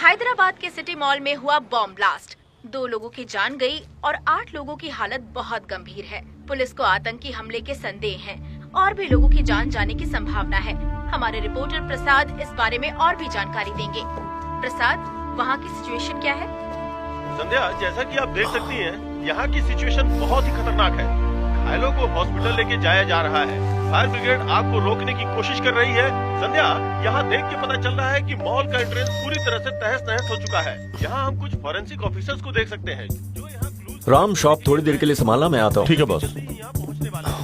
हैदराबाद के city mall में हुआ बॉम्ब ब्लास्ट। 2 लोगों की जान गई और 8 लोगों की हालत बहुत गंभीर है। पुलिस को आतंकी हमले के संदेह हैं और भी लोगों की जान जाने की संभावना है। हमारे रिपोर्टर प्रसाद इस बारे में और भी जानकारी देंगे। प्रसाद, वहाँ की सिचुएशन क्या है? संध्या, जैसा कि आप देख सकती हैं, यहाँ की सिचुएशन बहुत ही खतरनाक है। घायलों को हॉस्पिटल लेके जाया जा रहा है। फायर ब्रिगेड आग को रोकने की कोशिश कर रही है। संध्या, यहाँ देख के पता चल रहा है कि मॉल का एंट्रेंस पूरी तरह से तहस नहस हो चुका है। यहाँ हम कुछ फॉरेंसिक ऑफिसर्स को देख सकते हैं जो यहाँ राम, शॉप थोड़ी देर के लिए संभालना, मैं आता हूँ। ठीक है बॉस। यहाँ पहुँचने वाले हैं।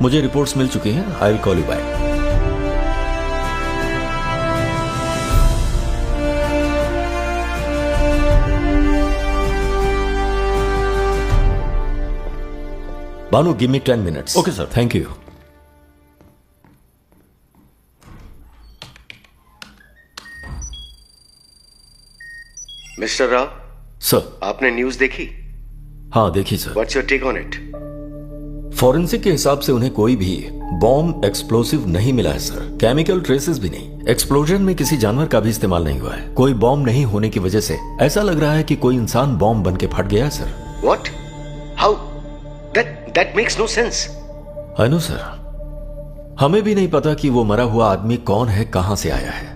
मुझे रिपोर्ट्स मिल चुकी हैं। I will call you back. Banu, give me 10 minutes. Okay sir. Thank you. Mister Rao, sir. आपने न्यूज देखी? हाँ, देखी sir. What's your take on it? Forensic के हिसाब से उन्हें कोई भी बॉम्ब एक्सप्लोसिव नहीं मिला है सर। केमिकल ट्रेसेस भी नहीं। एक्सप्लोजन में किसी जानवर का भी इस्तेमाल नहीं हुआ है। कोई बॉम्ब नहीं होने की वजह से ऐसा लग रहा है कि कोई इंसान बॉम्ब बन के फट गया है sir. What? How? That makes no sense. I know sir. हमें भी नहीं पता कि वो मरा हुआ आदमी कौन है, कहां से आया है।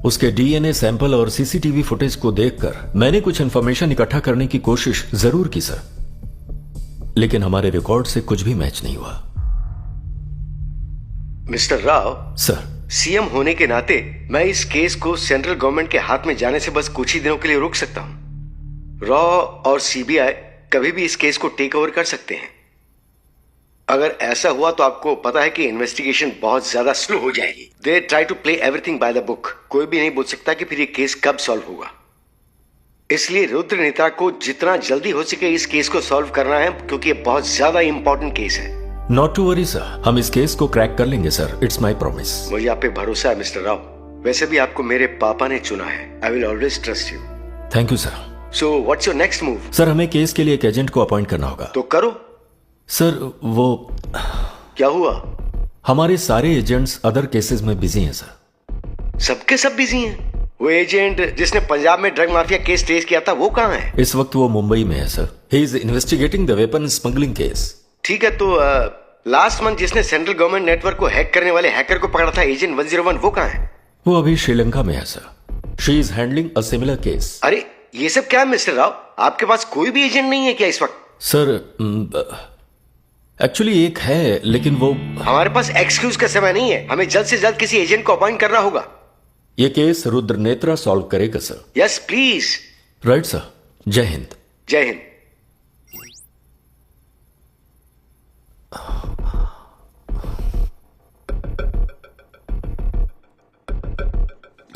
उसके डीएनए सैंपल और सीसीटीवी फुटेज को देखकर मैंने कुछ इंफॉर्मेशन इकट्ठा करने की कोशिश जरूर की सर, लेकिन हमारे रिकॉर्ड से कुछ भी मैच नहीं हुआ। मिस्टर राव सर, सीएम होने के नाते मैं इस केस को सेंट्रल गवर्नमेंट के हाथ में जाने से बस कुछ ही दिनों के लिए रोक सकता हूं। रॉ और सीबीआई कभी भी इस केस को टेक ओवर कर सकते हैं। अगर ऐसा हुआ तो आपको पता है कि इन्वेस्टिगेशन बहुत ज्यादा स्लो हो जाएगी। They try to play everything by the book. कोई भी नहीं बोल सकता कि फिर ये केस कब सॉल्व होगा। इसलिए रुद्र नेत्रा को जितना जल्दी हो सके इस केस को सॉल्व करना है, क्योंकि ये बहुत ज्यादा इंपॉर्टेंट केस है। नॉट टू वरी सर, हम इस केस को क्रैक कर लेंगे सर। It's my promise. मुझे आप पे भरोसा है मिस्टर राव। वैसे भी आपको मेरे पापा ने चुना है। I will always trust you. Thank you sir. So what's your next move? Sir, हमें केस के लिए एक एजेंट को अपॉइंट करना होगा। तो करो। सर, वो क्या हुआ? हमारे सारे एजेंट्स अदर केसेस में बिजी हैं सर। सबके सब बिजी हैं। वो एजेंट जिसने पंजाब में ड्रग माफिया केस ट्रेस किया था वो कहाँ है? इस वक्त वो मुंबई में है sir. He is investigating the weapon smuggling case. ठीक है, तो लास्ट मंथ जिसने सेंट्रल गवर्नमेंट नेटवर्क को हैक करने वाले हैकर को पकड़ा था, एजेंट 101, वो कहाँ है? वो अभी श्रीलंका में है sir. She is handling a similar case. अरे ये सब क्या है मिस्टर राव? आपके पास कोई भी एजेंट नहीं है क्या इस वक्त? सर, एक्चुअली एक है, लेकिन वो हमारे पास एक्सक्यूज का समय नहीं है। हमें जल्द से जल्द किसी एजेंट को अपॉइंट करना होगा। ये केस रुद्र नेत्रा सॉल्व करेगा sir. Yes please. Right sir. जय हिंद। जय हिंद।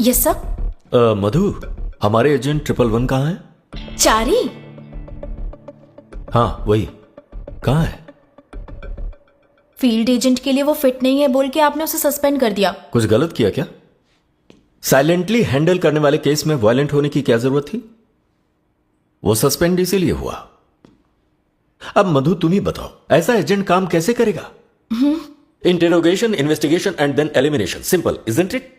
Yes sir. मधु, हमारे एजेंट 111 कहाँ है? चारी। हाँ वही। कहाँ है? फील्ड एजेंट के लिए वो फिट नहीं है बोल के आपने उसे सस्पेंड कर दिया। कुछ गलत किया क्या? साइलेंटली हैंडल करने वाले केस में वायलेंट होने की क्या जरूरत थी? वो सस्पेंड इसीलिए हुआ। अब मधु तुम ही बताओ, ऐसा एजेंट काम कैसे करेगा? Interrogation, investigation and then elimination, simple isn't it?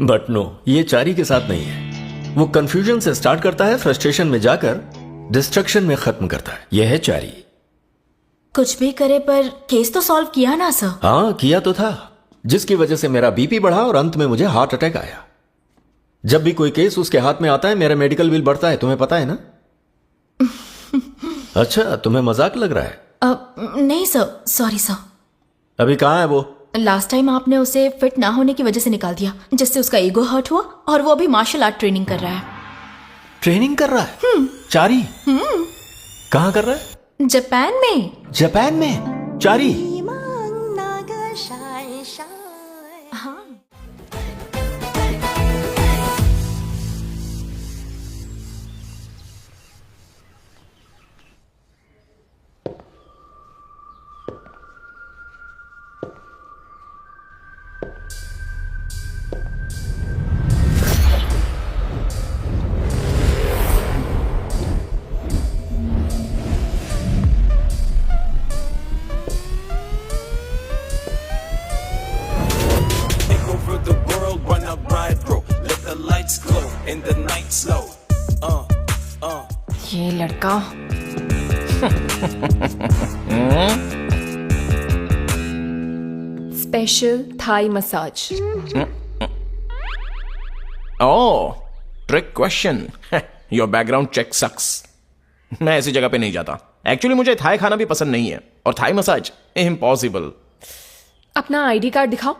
But no, ये चारी के साथ नहीं है। वो कंफ्यूजन से स्टार्ट करता है, फ्रस्ट्रेशन में जाकर डिस्ट्रक्शन में खत्म करता है। यह है चारी। कुछ भी करे पर केस तो सॉल्व किया ना सर? हाँ किया तो था, जिसकी वजह से मेरा बीपी बढ़ा और अंत में मुझे हार्ट अटैक आया। जब भी कोई केस उसके हाथ में आता है मेरा मेडिकल बिल बढ़ता है, तुम्हें पता है ना? अच्छा, तुम्हें मजाक लग रहा है? नहीं सर, सॉरी सर। अभी कहाँ है वो? लास्ट टाइम आपने उसे फिट ना होने की वजह से निकाल दिया, जिससे उसका ईगो हर्ट हुआ और वो अभी मार्शल आर्ट ट्रेनिंग कर रहा है। ट्रेनिंग कर रहा है? चारी? कहाँ कर रहा है? जापान में। जापान में? चारी? हाँ। ये लड़का special Thai massage. Oh, trick question. Your background check sucks. मैं ऐसी जगह पे नहीं जाता। एक्चुअली मुझे थाई खाना भी पसंद नहीं है और थाई मसाज इम्पॉसिबल। अपना आईडी कार्ड दिखाओ।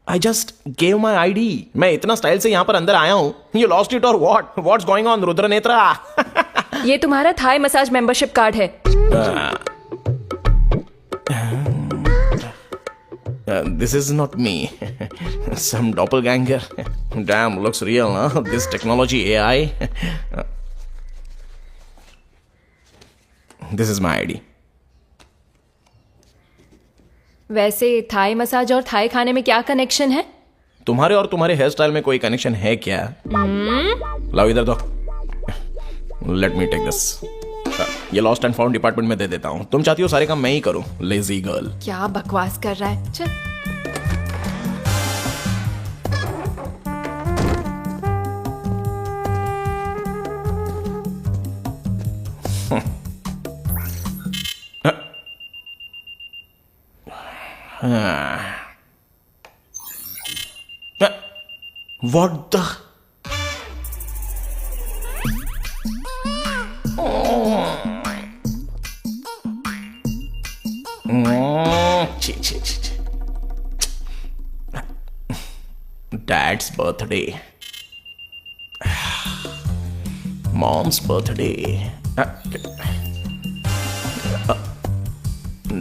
I just gave my ID. मैं इतना स्टाइल से यहाँ पर अंदर आया हूँ। यू लॉस्ट इट और what's going on Rudra Netra? ये तुम्हारा थाई मसाज मेंबरशिप कार्ड है। This is not me. Some doppelganger. Damn, looks real, huh? This technology AI. This is my ID. वैसे थाई मसाज और थाई खाने में क्या कनेक्शन है? तुम्हारे और तुम्हारे हेयर स्टाइल में कोई कनेक्शन है क्या? लाओ इधर दो। Let me take this. ये लॉस्ट एंड फाउंड डिपार्टमेंट में दे देता हूँ। तुम चाहती हो सारे काम मैं ही करूँ? Lazy girl. क्या बकवास कर रहा है? चल। What the? Dad's birthday. Mom's birthday.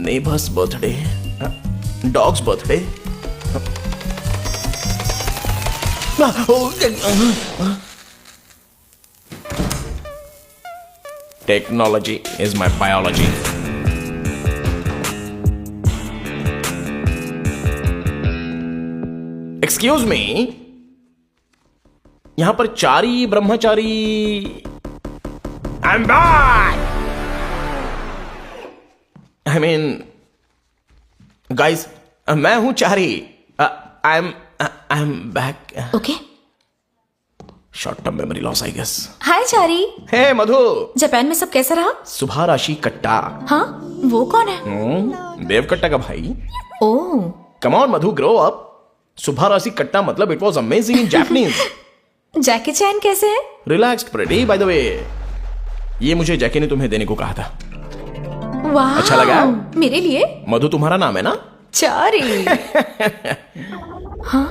Neighbor's birthday. Dog's birthday. Technology is my biology. Excuse me. यहां पर चारी ब्रह्मचारी। I'm back. I mean, guys, मैं हूं चारी। I'm back. Okay. Short-term memory loss, I guess. Hi Chari. Hey, Madhu. Japan में सब कैसा रहा? सुबह राशि कट्टा। हाँ, वो कौन है? देव कट्टा का भाई। ओह। Come on, Madhu, grow up. सुबह राशि कट्टा मतलब it was amazing in Japanese. जैकी चैन कैसे है? Relaxed, pretty, by the way. ये मुझे जैकी ने तुम्हें देने को कहा था। वाह। अच्छा लगा? मेरे लिए? मधु तुम्हारा नाम है ना? चारी। हाँ,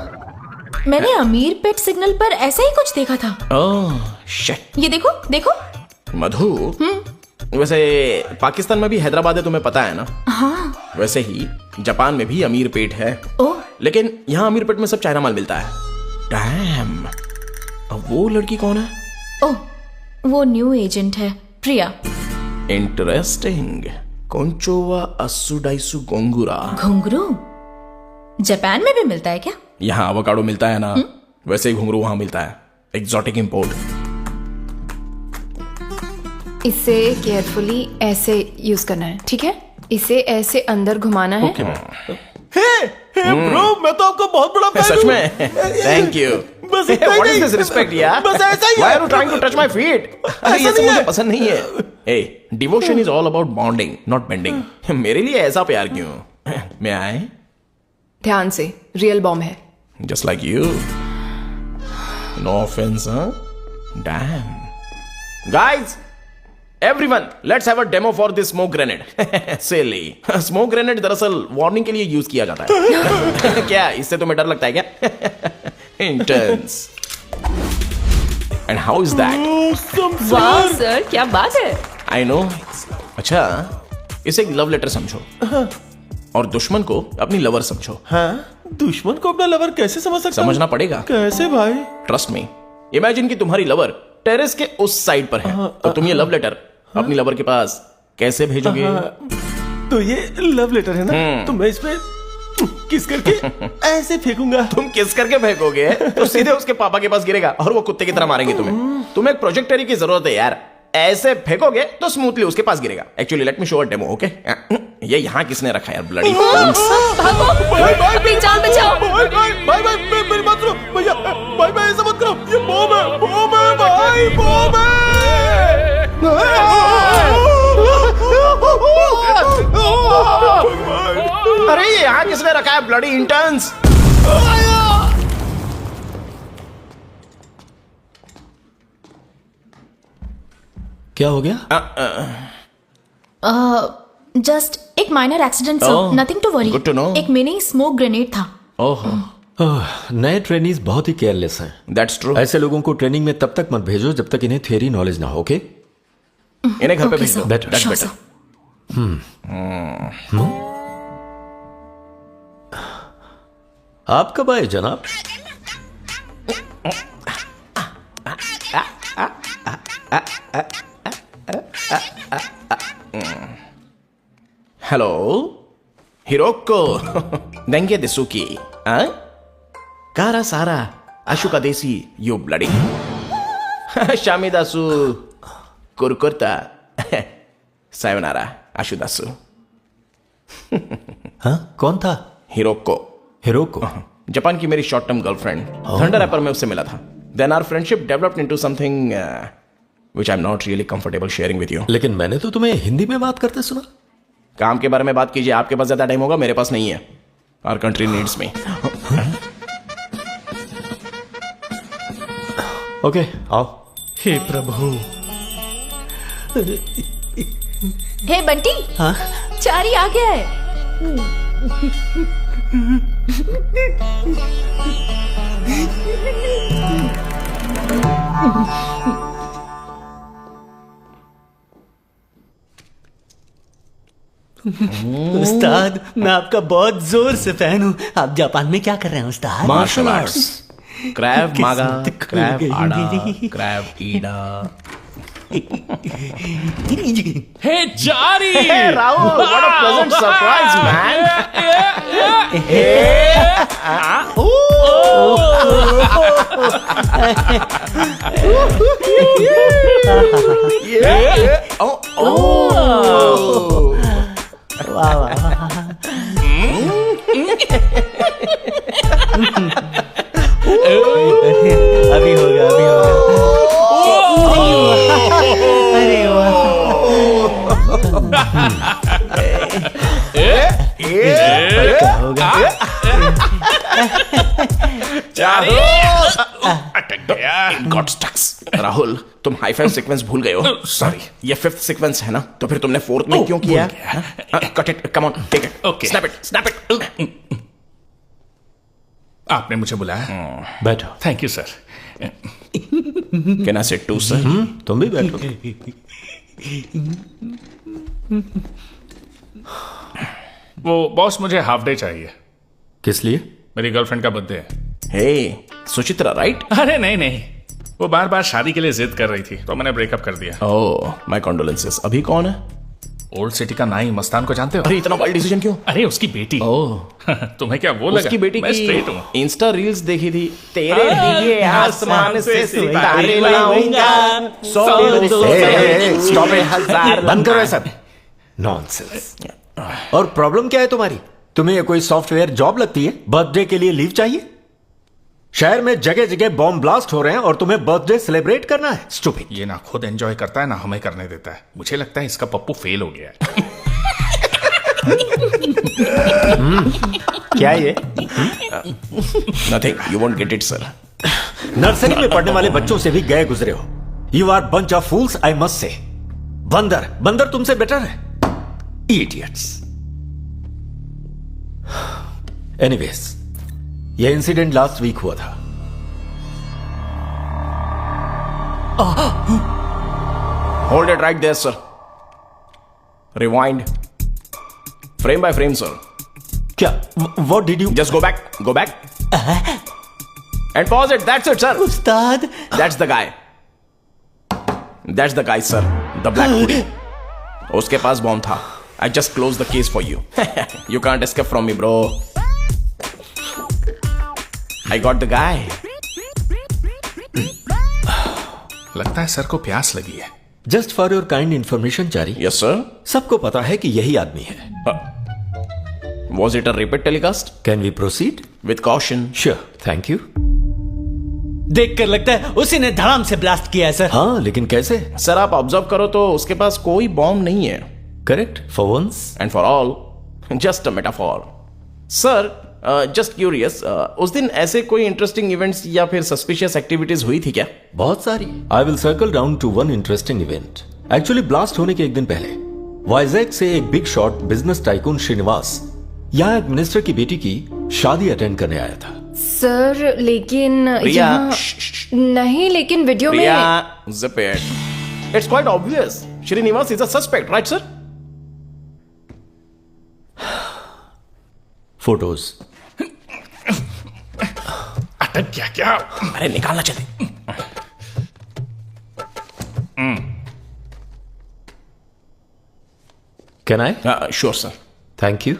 मैंने अमीर पेट सिग्नल पर ऐसा ही कुछ देखा था। ओह, शिट। ये देखो, देखो। मधु, वैसे पाकिस्तान में भी हैदराबाद है, तुम्हें पता है ना? हाँ। वैसे ही जापान में भी अमीर पेट है। ओह। लेकिन यहाँ अमीर पेट में सब चाइना माल मिलता है। डैम। अब वो लड़की कौन है? ओह, वो न्यू एजेंट है, प्रिया। इंटरेस्टिंग। कोंचोवा असुडाइसु गोंगुरा। घुंघरू जापान में भी मिलता है क्या? यहाँ एवोकाडो मिलता है ना, वैसे ही घुंघरू वहां मिलता है, एक्सोटिक इंपोर्ट। इसे केयरफुली ऐसे यूज करना है, ठीक है? इसे ऐसे अंदर घुमाना है। ब्रो, मैं तो आपका बहुत बड़ा फैन सच में? Thank you. बस इतना ही What is नहीं। this respect यार? बस ऐसा ही है। Why are you trying to touch my feet? अरे ये सब नहीं मुझे है। पसंद नहीं है। Hey, devotion is all about bonding, not bending. मेरे लिए ऐसा प्यार क्यों? मैं आए? ध्यान से, रियल बॉम्ब है। Just like you. No offense, huh? Damn. Guys, everyone, let's have a demo for this smoke grenade. Silly. Smoke grenade दरअसल वार्निंग के लिए यूज किया जाता है। क्या इससे तुम्हें डर लगता है क्या? Intense. And how is that? वाह सर, क्या बात है। I know. अच्छा, इसे एक लव लेटर समझो और दुश्मन को अपनी लवर समझो। हाँ, दुश्मन को अपना लवर कैसे समझ सकता हूँ? समझना पड़ेगा। कैसे भाई? Trust me. इमेजिन कि तुम्हारी लवर टेरेस के उस साइड पर है, तो तुम ये लव लेटर अपनी लवर के पास कैसे भेजोगे? तो ये लव लेटर है ना, तो मैं इस पे किस करके ऐसे फेंकूंगा। तुम किस करके फेंकोगे तो सीधे उसके पापा के पास गिरेगा और वो कुत्ते की तरह मारेंगे तुम्हें। तुम्हें एक प्रोजेक्टरी की जरूरत है यार, ऐसे फेंकोगे तो स्मूथली उसके पास गिरेगा। एक्चुअली लेट मी शो अ डेमो, ओके? ये यहाँ किसने रखा यार, ब्लडी फूल्स। अपनी जान बचाओ। भाई, मेरी बात सुनो भैया। भाई ऐसा मत करो, ये बॉम्ब है भाई, बॉम्ब है। अरे ये यहाँ किसने रखा है, ब्लडी इंटर्न्स। क्या हो गया? जस्ट एक minor accident, Oh, nothing to worry. good to know. एक मिनी स्मोक ग्रेनेड था। ओह, नए ट्रेनीज बहुत ही केयरलेस हैं। That's true. ऐसे लोगों को ट्रेनिंग में तब तक मत भेजो जब तक इन्हें थियरी नॉलेज ना हो, ओके? इन्हें घर पे Okay, भेज दो। sir. Better. That's Sure, better. sir. आप कब आए जनाब? हेलो हिरोको देंगे देसुकी कारा सारा अशुका देसी यू ब्लडी शामिदासु कुरकुरता सायोनारा आशुदासु। हाँ, कौन था? हिरोको हिरोको? जापान की मेरी शॉर्ट टर्म गर्लफ्रेंड, थंडर एपर में उससे मिला था। Then our friendship developed into something which I am not really comfortable sharing with you. लेकिन मैंने तो तुम्हें हिंदी में बात करते सुना। काम के बारे में बात कीजिए, आपके पास ज्यादा टाइम होगा, मेरे पास नहीं है। Our country needs me. Okay, आओ। हे प्रभु। हे बंटी, हाँ? चारी आ गया है। उस्ताद, मैं आपका बहुत जोर से फैन हूँ। आप जापान में क्या कर रहे हैं उस्ताद? मार्शल आर्ट्स, क्रैव मागा, किस्मत खुल क्रैव गई आड़ा, मेरी। क्रैव ईड़ा। हे जारी, Rahul, what a pleasant surprise, man. वाह वाह। अभी होगा, अभी होगा। अरे वाह। क्या होगा? गॉड स्टक्स। राहुल, तुम हाई फाइव सीक्वेंस भूल गए हो। सॉरी, ये फिफ्थ सीक्वेंस है ना, तो फिर तुमने फोर्थ में क्यों किया? Cut it, come on, take it, Okay. Snap it, snap it. आपने मुझे बुलाया? बैठो। Thank you sir. Can I sit too sir? तुम भी बैठो। वो बॉस, मुझे हाफ डे चाहिए। किस लिए? मेरी गर्लफ्रेंड का बर्थडे है। हे सुचित्रा, राइट? अरे नहीं नहीं, वो बार बार शादी के लिए जिद कर रही थी, तो मैंने ब्रेकअप कर दिया। ओह, माय कंडोलेंसेस। अभी कौन है? ओल्ड सिटी का नाई मस्तान को जानते हो? अरे इतना वाइल्ड डिसीजन क्यों? अरे उसकी बेटी। तुम्हें क्या वो लगा? उसकी बेटी मैं की स्ट्रेट हूँ। इंस्टा रील्स देखी थी। तेरे दिए आसमान से सितारे लाऊंगा, 100 स्टॉप हजार बंद करो ये सब नॉनसेंस। और प्रॉब्लम क्या है तुम्हारी? तुम्हें ये कोई सॉफ्टवेयर जॉब लगती है? बर्थडे के लिए लीव चाहिए? शहर में जगह जगह बॉम्ब ब्लास्ट हो रहे हैं और तुम्हें बर्थडे सेलिब्रेट करना है? स्टूपिड। ये ना खुद एंजॉय करता है ना हमें करने देता है। मुझे लगता है इसका पप्पू फेल हो गया है। क्या ये? Nothing, you won't get it sir. Nursery में पढ़ने वाले बच्चों से भी गए गुजरे हो। You are bunch of fools, I must say. बंदर बंदर तुमसे बेटर है। इडियट्स। एनीवेज, यह इंसिडेंट लास्ट वीक हुआ था। Hold it right there sir. Rewind frame by frame sir. क्या? What did you? Just go back and pause it. That's it sir. उस्ताद, that's the guy sir, the black hoodie. उसके पास bomb था। I just close the case for you. You can't escape from me bro. I got the guy. लगता है sir को प्यास लगी है। Just for your kind information Chari, Yes sir. सबको पता है कि यही आदमी है। Was it a repeat telecast? Can we proceed? With caution. Sure, thank you. देखकर लगता है उसी ने धड़ाम से ब्लास्ट किया है सर। हाँ, लेकिन कैसे? सर आप ऑब्जर्व करो तो उसके पास कोई बॉम्ब नहीं है। Correct, for once. And for all, just a metaphor. Sir, just curious, उस दिन ऐसे कोई इंटरेस्टिंग इवेंट्स या फिर सस्पिशियस एक्टिविटीज हुई थी क्या? बहुत सारी। I will circle down to one interesting event. Actually blast होने के एक दिन पहले वाइजैक से एक big shot business tycoon Srinivas यहाँ एक मिनिस्टर की बेटी की शादी अटेंड करने आया था। सर लेकिन प्रिया, नहीं, लेकिन वीडियो में प्रिया, zip it. It's quite obvious. Srinivas is a suspect, right sir? Photos अटक गया क्या? अरे निकालना चाहिए। Can I? Sure sir. Thank you.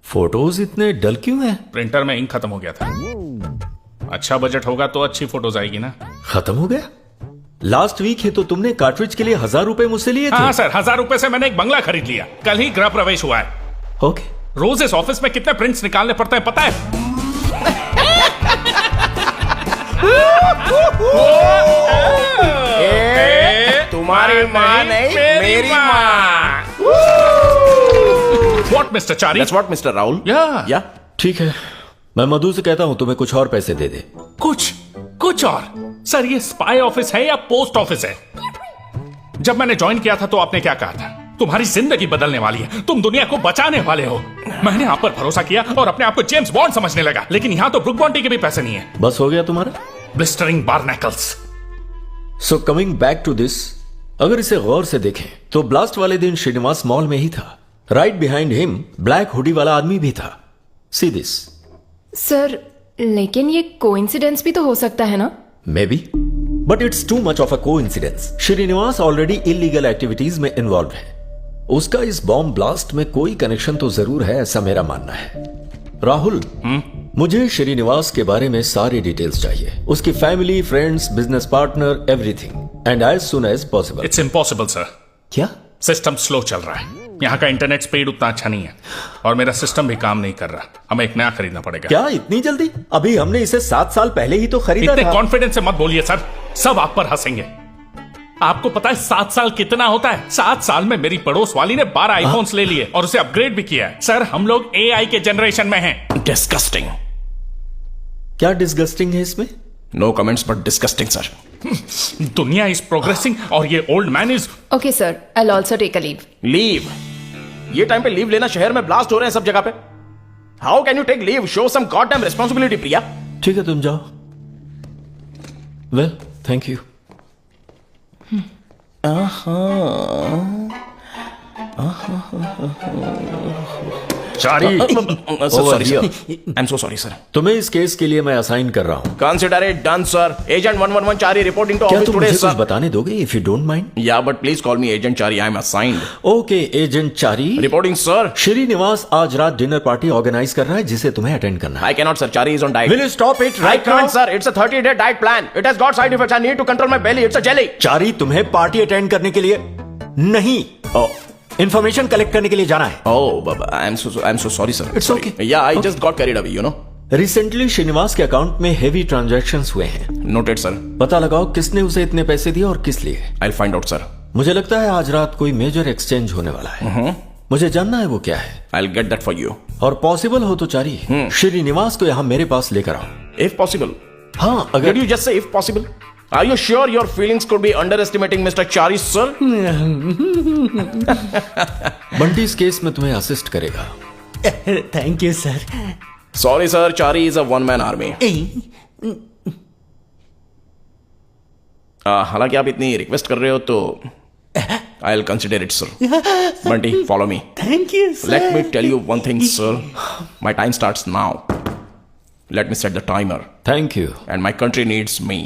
Photos इतने डल क्यों हैं? प्रिंटर में इंक खत्म हो गया था। अच्छा बजट होगा तो अच्छी फोटोज आएगी ना। खत्म हो गया? लास्ट वीक है तो तुमने कार्ट्रिज के लिए 1000 रुपए मुझसे लिए थे। हाँ सर, 1000 रुपए से मैंने एक बंगला खरीद लिया। कल ही गृह प्रवेश हुआ है। ओके। रोज इस ऑफिस में कितने प्रिंट्स निकालने पड़ते हैं पता है? तुम्हारी माँ नहीं, मेरी माँ। What, Mr. Chari? That's what, Mr. Rahul. Yeah. ठीक है, मैं मधु से कहता हूं तुम्हें कुछ और पैसे दे दे। कुछ और? सर ये स्पाई ऑफिस है या पोस्ट ऑफिस है? जब मैंने ज्वाइन किया था तो आपने क्या कहा था? तुम्हारी जिंदगी बदलने वाली है, तुम दुनिया को बचाने वाले हो। मैंने आप पर भरोसा किया और अपने आप को जेम्स बॉन्ड समझने लगा, लेकिन यहां तो ब्रुक बॉन्टी के भी पैसे नहीं है। बस हो गया तुम्हारा? Blistering barnacles. So coming back to this, अगर इसे गौर से देखें तो ब्लास्ट वाले दिन श्रीनिवास मॉल में ही था। Right behind him black hoodie वाला आदमी भी था। See this. सर लेकिन ये कोइंसिडेंस भी तो हो सकता है ना? Maybe, but it's too much of a coincidence. Srinivas already illegal activities में इन्वॉल्व है। उसका इस बॉम्ब ब्लास्ट में कोई कनेक्शन तो जरूर है, ऐसा मेरा मानना है। राहुल, मुझे श्रीनिवास के बारे में सारी डिटेल्स चाहिए। उसकी family, friends, business partner, everything, and as soon as possible. It's impossible sir. क्या? सिस्टम स्लो चल रहा है। यहाँ का इंटरनेट स्पीड उतना अच्छा नहीं है और मेरा सिस्टम भी काम नहीं कर रहा। हमें एक नया खरीदना पड़ेगा। क्या इतनी जल्दी? अभी हमने इसे 7 साल पहले ही तो खरीदा इतने था। कॉन्फिडेंस से मत बोलिए सर, सब आप पर हंसेंगे। आपको पता है 7 साल कितना होता है? 7 साल में मेरी पड़ोस वाली ने 12 आईफोन्स ले लिए और उसे अपग्रेड भी किया है। सर हम लोग एआई के जनरेशन में हैं। डिस्गस्टिंग। क्या डिस्गस्टिंग है इसमें? No comments but disgusting sir. दुनिया इज प्रोग्रेसिंग और ये old man is. Okay sir, I will also take a leave. Leave? ये टाइम पे लीव लेना? शहर में ब्लास्ट हो रहे हैं सब जगह पे। How can you take leave? Show some goddamn responsibility Priya. ठीक है, तुम जाओ। Well, thank you. Chari sorry sir, I am so sorry sir. तुम्हें इस केस के लिए मैं असाइन कर रहा हूँ। Consider it done sir. Agent 111 Chari reporting to क्या ऑफिस तुम टुडे मुझे कुछ सर। बताने दोगे इफ यू डोंट माइंड? या but please call me agent Chari, I am assigned. Okay agent Chari. Reporting sir. Srinivas आज रात डिनर पार्टी ऑर्गेनाइज कर रहा है जिसे तुम्हें अटेंड करना है। I cannot sir, Chari is on diet. Will you stop it I right can't now? sir, it's a 30-day diet plan. It has got side effects. I need to control my belly. It's a jelly. चारी, तुम्हें party attend करने के लिए नहीं, information collect करने के लिए जाना है। Oh, Baba, I'm so sorry, sir. It's Sorry. okay. Yeah, I just got carried away, you know. Recently Srinivas के अकाउंट में हेवी ट्रांजैक्शंस हुए हैं। Noted, sir. पता लगाओ किसने उसे इतने पैसे दिए और किस लिए। I'll find out, sir. मुझे लगता है आज रात कोई मेजर एक्सचेंज होने वाला है। मुझे जानना है वो क्या है, I'll get that for you. और पॉसिबल हो तो चारी श्रीनिवास को यहाँ मेरे पास लेकर आओ। If possible. हाँ, Did अगर you just say if possible? Are you sure your feelings could be underestimating Mr. Chari, sir? Bunty इस केस में तुम्हें असिस्ट करेगा। Thank you sir. Sorry, sir. Chari is a one-man army. हालांकि आप इतनी request कर रहे हो तो I'll consider it, sir. Bunty, follow me. Thank you sir. Let me tell you one thing, sir. My time starts now. Let me set the timer. Thank you. And my country needs me.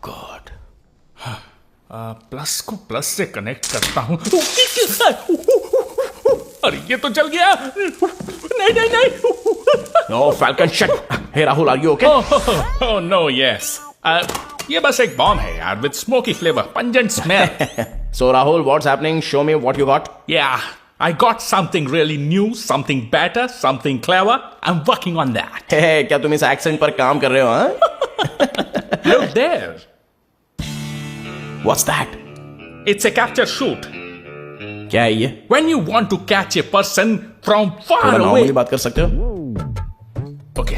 God, plus को plus से connect करता हूँ। अरे ये तो जल गया। नहीं। No, Falcon, shut. Hey, Rahul, are you okay? Oh no, yes. ये बस एक बॉम्ब है यार, with smoky flavor, pungent smell. So, Rahul, what's happening? Show me what you got. Yeah, I got something really new, something better, something clever. I'm working on that. Hey, क्या तुम इस accent पर काम कर रहे हो, हाँ? Look there. What's that? It's a capture shoot. क्या है ये? When you want to catch a person from far थोड़ा away. नॉर्मली बात कर सकते हो? ओके,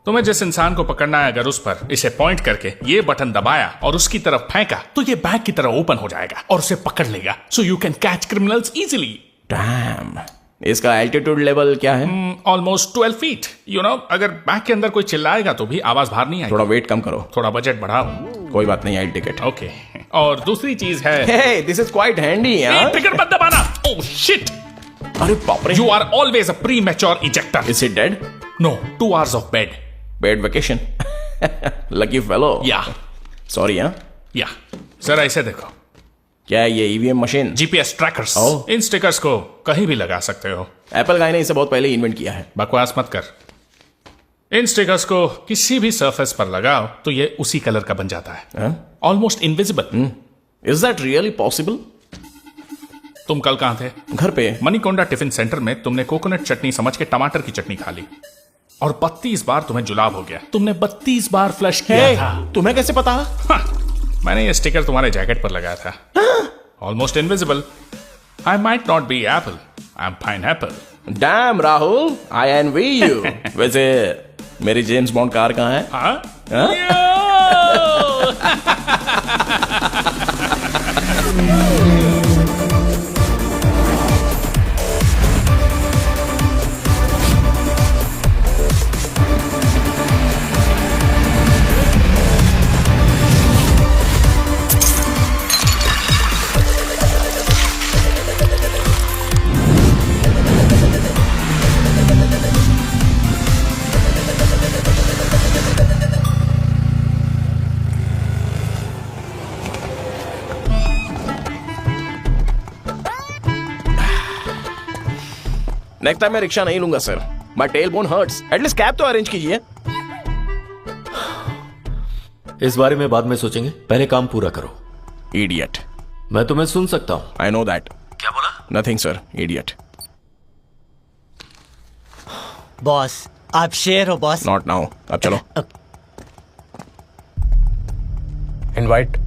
तुम्हें जिस इंसान को पकड़ना है, अगर उस पर इसे पॉइंट करके ये बटन दबाया और उसकी तरफ फेंका तो ये बैग की तरह ओपन हो जाएगा और उसे पकड़ लेगा, so you can catch criminals easily. Damn. इसका एल्टीट्यूड लेवल क्या है? Almost 12 feet. यू नो, अगर बैग के अंदर कोई चिल्लाएगा तो भी आवाज बाहर नहीं आएगी। थोड़ा वेट कम करो। थोड़ा बजट बढ़ाओ। कोई बात नहीं, I'll take it. ओके, और दूसरी चीज है, Hey, this is quite handy, हाँ? ट्रिगर मत दबाना। ओह शिट, अरे बाप रे। You are always a premature ejector. Is he dead? नो, 2 hours off bed. Bad vacation. Lucky fellow. या Sorry, हाँ? या जरा इसे देखो। क्या है ये EVM machine? GPS trackers. Oh. इन स्टिकर्स को कहीं भी लगा सकते हो। एप्पल गाय ने इसे बहुत पहले इन्वेंट किया है। बकवास मत कर। इन स्टिकर्स को किसी भी सरफेस पर लगाओ तो ये उसी कलर का बन जाता है, almost invisible. Is that really possible? तुम कल कहां थे? घर पे। मणिकोंडा टिफिन सेंटर में तुमने कोकोनट चटनी समझ के टमाटर की चटनी खा ली और 32 बार तुम्हें जुलाब हो गया। तुमने 32 बार फ्लश किया था। तुम्हें कैसे पता? हाँ, मैंने ये स्टिकर तुम्हारे जैकेट पर लगाया था। Almost invisible. I might not be Apple, I am pineapple. Damn, Rahul, I envy you. वैसे मेरी जेम्स बॉन्ड कार कहाँ है? हाँ? नेक्स्ट टाइम मैं रिक्शा नहीं लूंगा sir. My tail bone hurts. At least cab तो अरेंज कीजिए। इस बारे में बाद में सोचेंगे, पहले काम पूरा करो। इडियट। मैं तुम्हें सुन सकता हूँ। आई नो दैट। क्या बोला? Nothing sir, idiot. बॉस, आप शेर हो बॉस। Not now. अब चलो। Invite.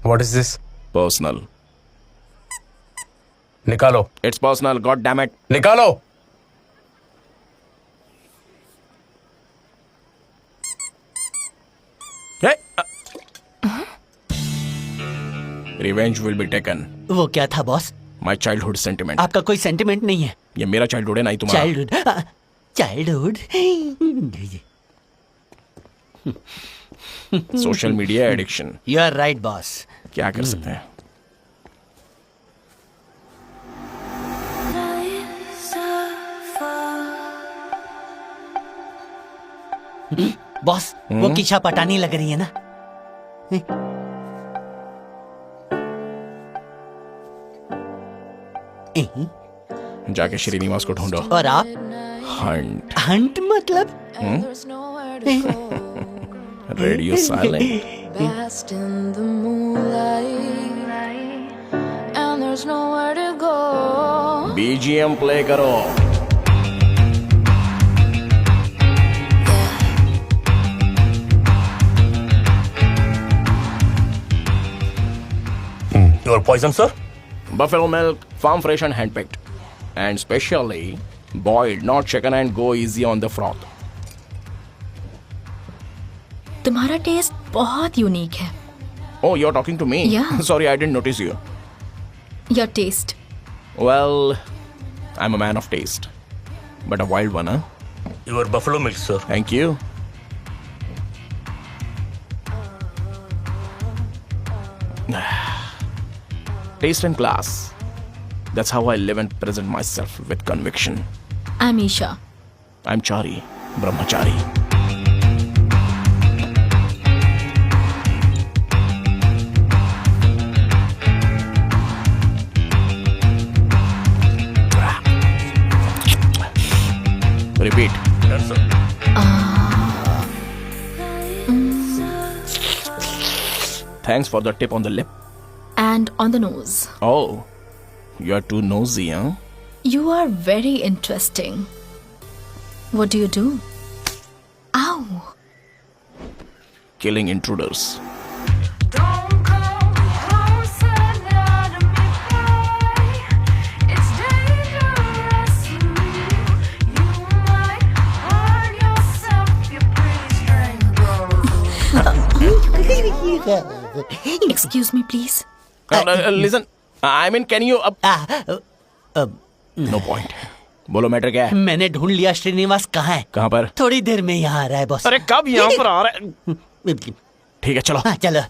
What is this? Personal. निकालो। It's personal, god damn it. निकालो। Revenge will be taken. वो क्या था बॉस? My childhood sentiment. आपका कोई सेंटिमेंट नहीं है। ये मेरा चाइल्डहुड है, नहीं तुम्हारा। Childhood, childhood. Social media addiction. You are right boss. क्या कर सकते हैं। बॉस वो किशा पटानी लग रही है ना। जाके श्रीनिवास को ढूंढो। और आप? हंट। हंट मतलब? Radio silent. बीजीएम प्ले करो। Your poison, sir? Buffalo milk, farm fresh and hand-picked. And specially boiled, not shaken, and go easy on the froth. तुम्हारा टेस्ट बहुत यूनिक है। Oh, you're talking to me? Yeah. Sorry, I didn't notice you. Your taste. Well, I'm a man of taste. But a wild one, huh? Your buffalo milk, sir. Thank you. Taste and class. That's how I live and present myself with conviction. I'm Isha. I'm Chari, Brahmachari. Repeat. Yes, sir. Thanks for the tip on the lip. And on the nose. Oh, you're too nosy, huh? You are very interesting. What do you do? Ow! Killing intruders. Excuse me, please. Listen, I mean, can you... No point. बोलो matter क्या है? मैंने ढूंढ लिया श्रीनिवास कहाँ है। कहाँ पर? थोड़ी देर में यहाँ आ रहा है बॉस। अरे कब यहाँ पर आ रहा है? ठीक है चलो। हाँ, चलो।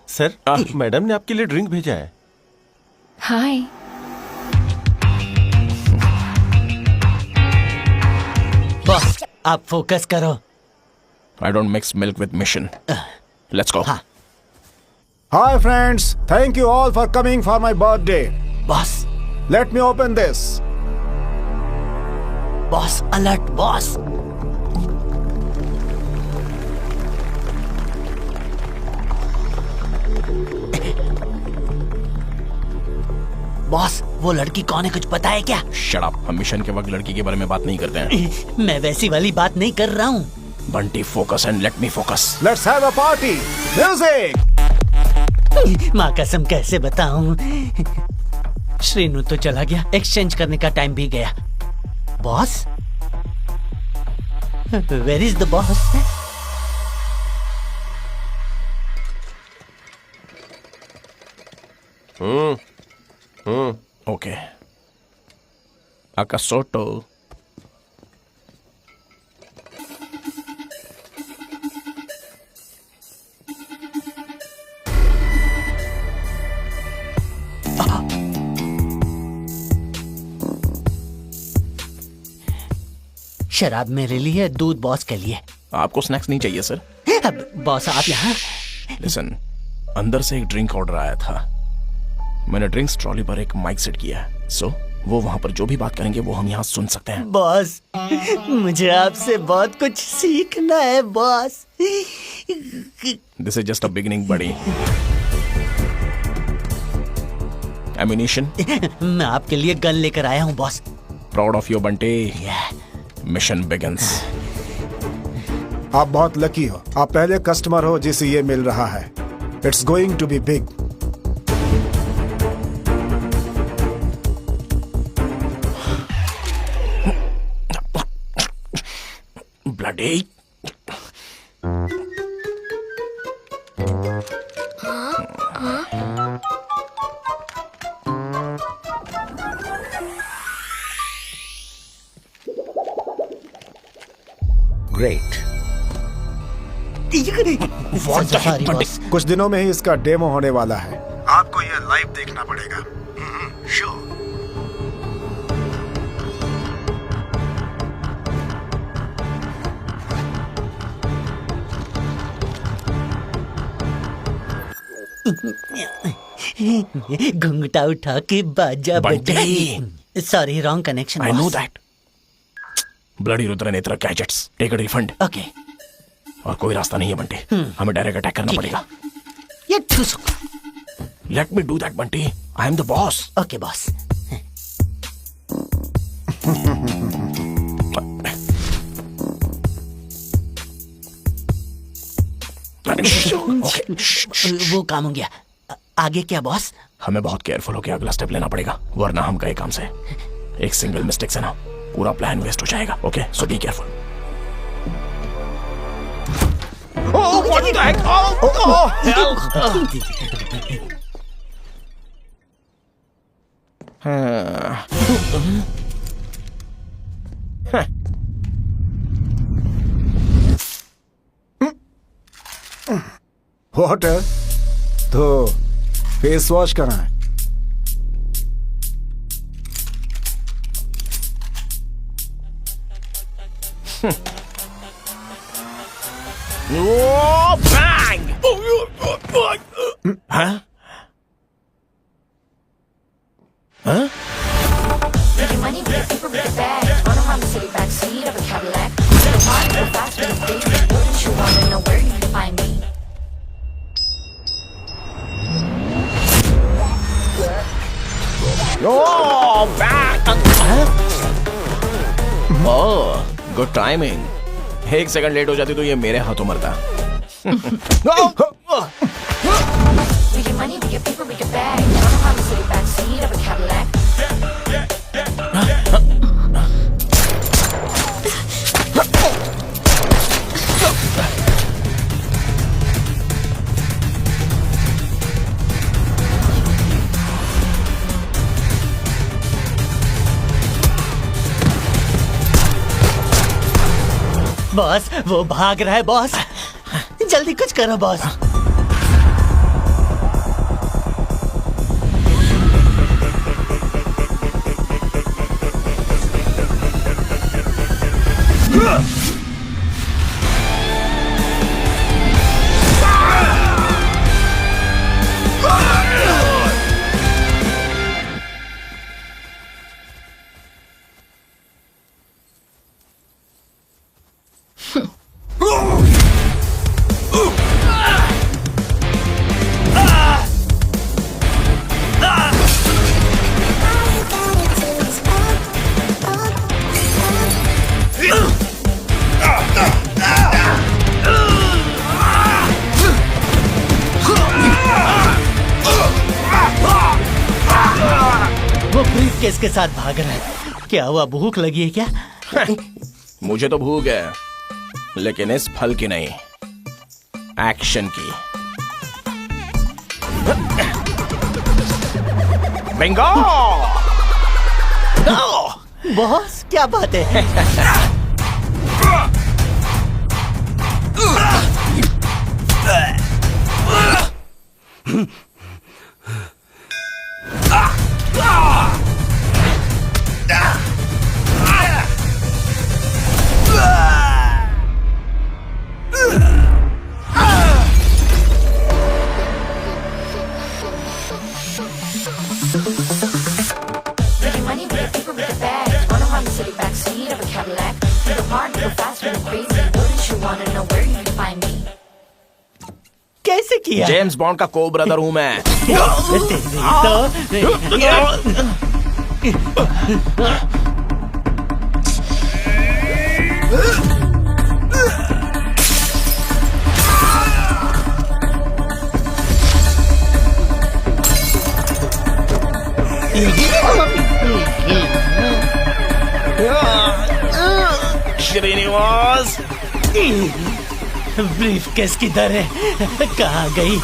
सर, मैडम ने आपके लिए ड्रिंक भेजा है। हाय। बॉस आप फोकस करो। I don't mix milk with mission. Let's go. हाँ। Hi friends, thank you all for coming for my birthday. Boss Let me open this. Boss alert boss. Boss वो लड़की कौन है कुछ पता है क्या? Shut up. हम मिशन के वक्त लड़की के बारे में बात नहीं करते हैं। मैं वैसी वाली बात नहीं कर रहा हूँ। Bunty focus and let me focus. Let's have a party. Music. माँ कसम कैसे बताऊं? श्रीनु तो चला गया, एक्सचेंज करने का टाइम भी गया। Boss? Where is the boss? Okay. Akasoto. शराब मेरे लिए, दूध बॉस के लिए। आपको स्नैक्स नहीं चाहिए सर? अब बॉस आप यहाँ? लिसन, अंदर से एक ड्रिंक ऑर्डर आया था। मैंने ड्रिंक्स ट्रॉली पर एक माइक सेट किया है, सो वो वहां पर जो भी बात करेंगे वो हम यहाँ सुन सकते हैं। बॉस मुझे आपसे बहुत कुछ सीखना है boss. This is just a beginning buddy. Ammunition? मैं आपके लिए गन लेकर आया हूँ boss. Proud of you Bunty. Mission begins. आप बहुत लकी हो, आप पहले कस्टमर हो जिसे ये मिल रहा है। It's going to be big. Bloody. Great. Sorry boss. कुछ दिनों में ही इसका डेमो होने वाला है, आपको यह लाइव देखना पड़ेगा। श्योर। घुंघटा उठा के बाजा बजा। Sorry, wrong connection. I know that. Bloody Rudra Netra gadgets, take a refund. Okay. और कोई रास्ता नहीं है बंटी, हमें डायरेक्ट अटैक करना पड़ेगा। ये ठुसक। Let me do that Bunty, I am the boss. Okay boss. वो काम हो गया। आगे क्या बॉस? हमें बहुत केयरफुल होकर अगला स्टेप लेना पड़ेगा, वरना हम गए काम से। एक सिंगल मिस्टेक से ना पूरा प्लान वेस्ट हो जाएगा। Okay, so be careful. What the heck? Oh, hell! Water तो फेस वॉश करना है। Oh, bang! Huh? Huh? Making money with a paper with a bag. Run around the city backseat of a Cadillac. To the party, go fast with a crazy. Wouldn't you wanna know where you can find me? Oh, bang! Oh, good timing. एक second late हो जाती तो ये मेरे हाथों मरता। We get money, we get paper, we get bag. Run around the city backseat of a Cadillac. Boss, वो भाग रहा है बॉस। जल्दी कुछ करो बॉस। ब्रीफकेस के साथ भाग रहा है। क्या हुआ, भूख लगी है क्या? मुझे तो भूख है, लेकिन इस फल की नहीं, एक्शन की। बिंगो! बॉस, क्या बात है? Making money, we get paper, we get bag. Run around the city backseat of a Cadillac. To the party, go fast with a crazy. Wouldn't you wanna know where you can find me? कैसे किया? James bond का को brother हूं मैं। Srinivas, briefcase किधर है? कहाँ गई?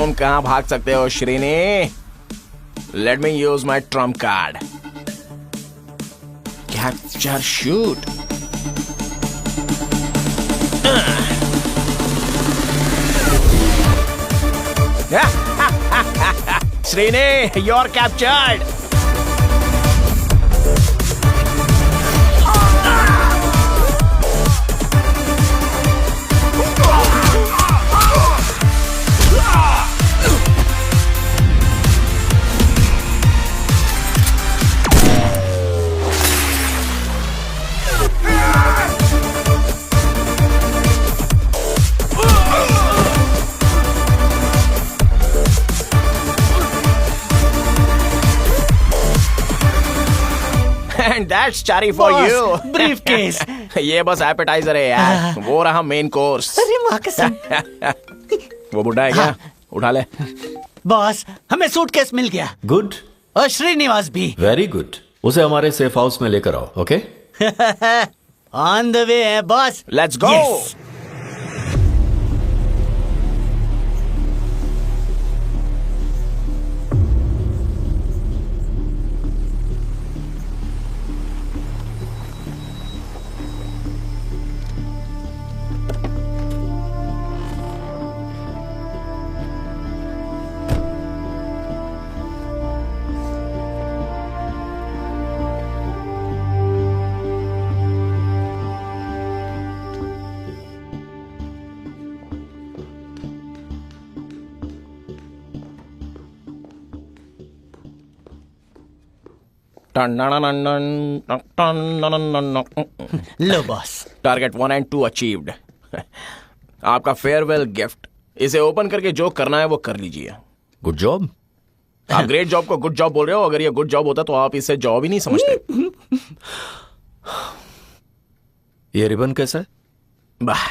तुम कहां भाग सकते हो Srini? Let me use my trump card. Capture shoot. Srini, you're captured. And that's cherry for Boss, you. briefcase. ये बस एपेटाइजर है यार. वो रहा मेन कोर्स. अरे माँ कसम. वो बुढ़ा है क्या? उठा ले. बॉस, हमें सूटकेस मिल गया. गुड. और श्रीनिवास भी. Very good. उसे हमारे सेफ हाउस में लेकर आओ. ओके? ऑन द वे है boss. Let's go. Low boss. Target 1 and 2 achieved. आपका फेयरवेल गिफ्ट. इसे ओपन करके जो करना है वो कर लीजिए. Good job. आप ग्रेट जॉब को गुड जॉब बोल रहे हो. अगर ये गुड जॉब होता तो आप इसे जॉब ही नहीं समझते. ये रिबन कैसा है? बाह,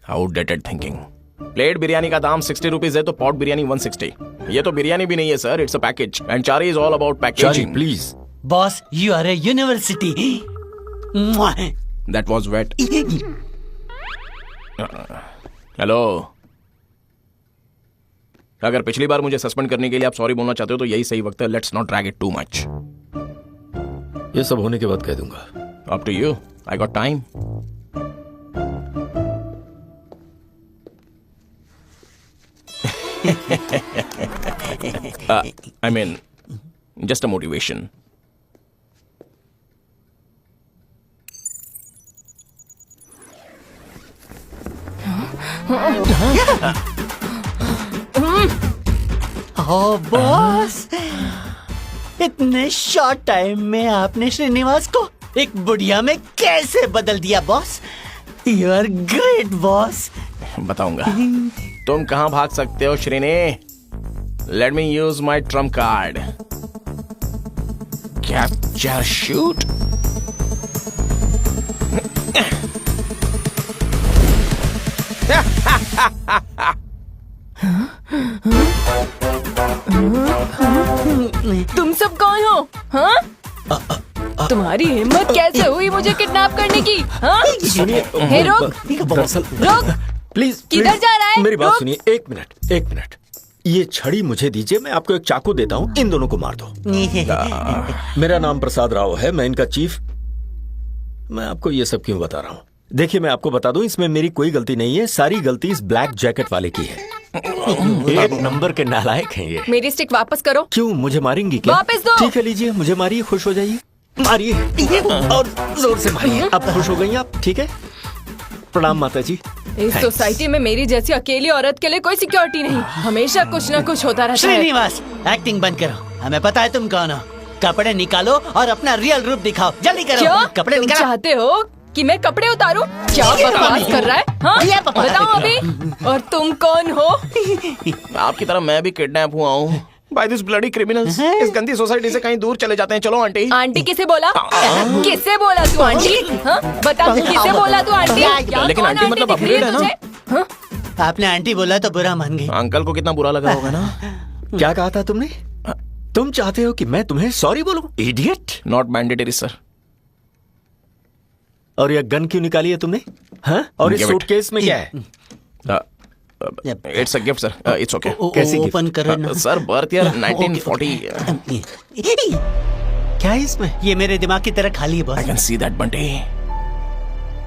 आउटडेटेड थिंकिंग. प्लेट बिरयानी का दाम 60 रुपीज है तो पॉट बिरयानी 160. ये तो बिरयानी भी नहीं है sir. It's a package and Chari is all about packaging. Please. Boss, you are a university. That was wait. Hello. अगर पिछली बार मुझे सस्पेंड करने के लिए आप सॉरी बोलना चाहते हो तो यही सही वक्त है. Let's not drag it too much. ये सब होने के बाद कह दूंगा. Up to you. I got time. I mean, just a motivation. Oh boss, इतने शॉर्ट टाइम में आपने श्रीनिवास को एक बुढ़िया में कैसे बदल दिया boss? You are great boss. बताऊंगा. तुम कहां भाग सकते हो Srini? Let me use my trump card. Capture shoot. तुम सब कौन हो? हाँ? तुम्हारी हिम्मत कैसे हुई मुझे किडनैप करने की? हाँ? हे रुक. प्लीज. किधर जा रहा है? मेरी बात सुनिए. एक मिनट. ये छड़ी मुझे दीजिए. मैं आपको एक चाकू देता हूँ. इन दोनों को मार दो. मेरा नाम प्रसाद राव है. मैं इनका चीफ. मैं आपको ये सब क्यों बता रहा हूँ? देखिए, मैं आपको बता दूं, इसमें मेरी कोई गलती नहीं है. सारी गलती इस ब्लैक जैकेट वाले की है. एक नंबर के नालायक हैं ये. मेरी स्टिक वापस करो. क्यों, मुझे मारेंगी क्या? वापस दो. ठीक है, लीजिए. मुझे मारिए. खुश हो जाइए. मारिए और जोर से मारिए. अब खुश हो गई आप? ठीक है. प्रणाम माता जी. इस सोसाइटी में मेरी जैसी अकेली औरत के लिए कोई सिक्योरिटी नहीं. हमेशा कुछ ना कुछ होता रहता है. श्रीनिवास, एक्टिंग बंद करो. हमें पता है तुम कौन हो. कपड़े निकालो और अपना रियल रूप दिखाओ. जल्दी करो. क्या कपड़े तुम निकालो. चाहते हो कि मैं कपड़े उतारूं? क्या बकवास कर रहा है? हाँ? बताओ अभी. और तुम कौन हो? आपकी तरह मैं भी किडनैप हुआ हूँ बाय दिस ब्लडी क्रिमिनल्स. इस गंदी सोसाइटी से कहीं दूर चले जाते हैं. चलो आंटी. आंटी किसे बोला? किससे बोला तू आंटी? हाँ? बता, किससे बोला तू आंटी? लेकिन आंटी मतलब अपग्रेड है ना. आपने आंटी बोला तो बुरा मान गई. अंकल को कितना बुरा लगा होगा ना. क्या कहा था तुमने? तुम चाहते हो कि मैं तुम्हें सॉरी बोलूं? इडियट. Not mandatory sir. और यह गन क्यों निकाली है तुमने? हाँ? और इस सूटकेस में क्या है? It's a gift sir, it's okay. कैसी ओपन करो ना सर, बर्थ ईयर 1940। क्या है इसमें? ये मेरे दिमाग की तरह खाली है boss. I can see that Bunty.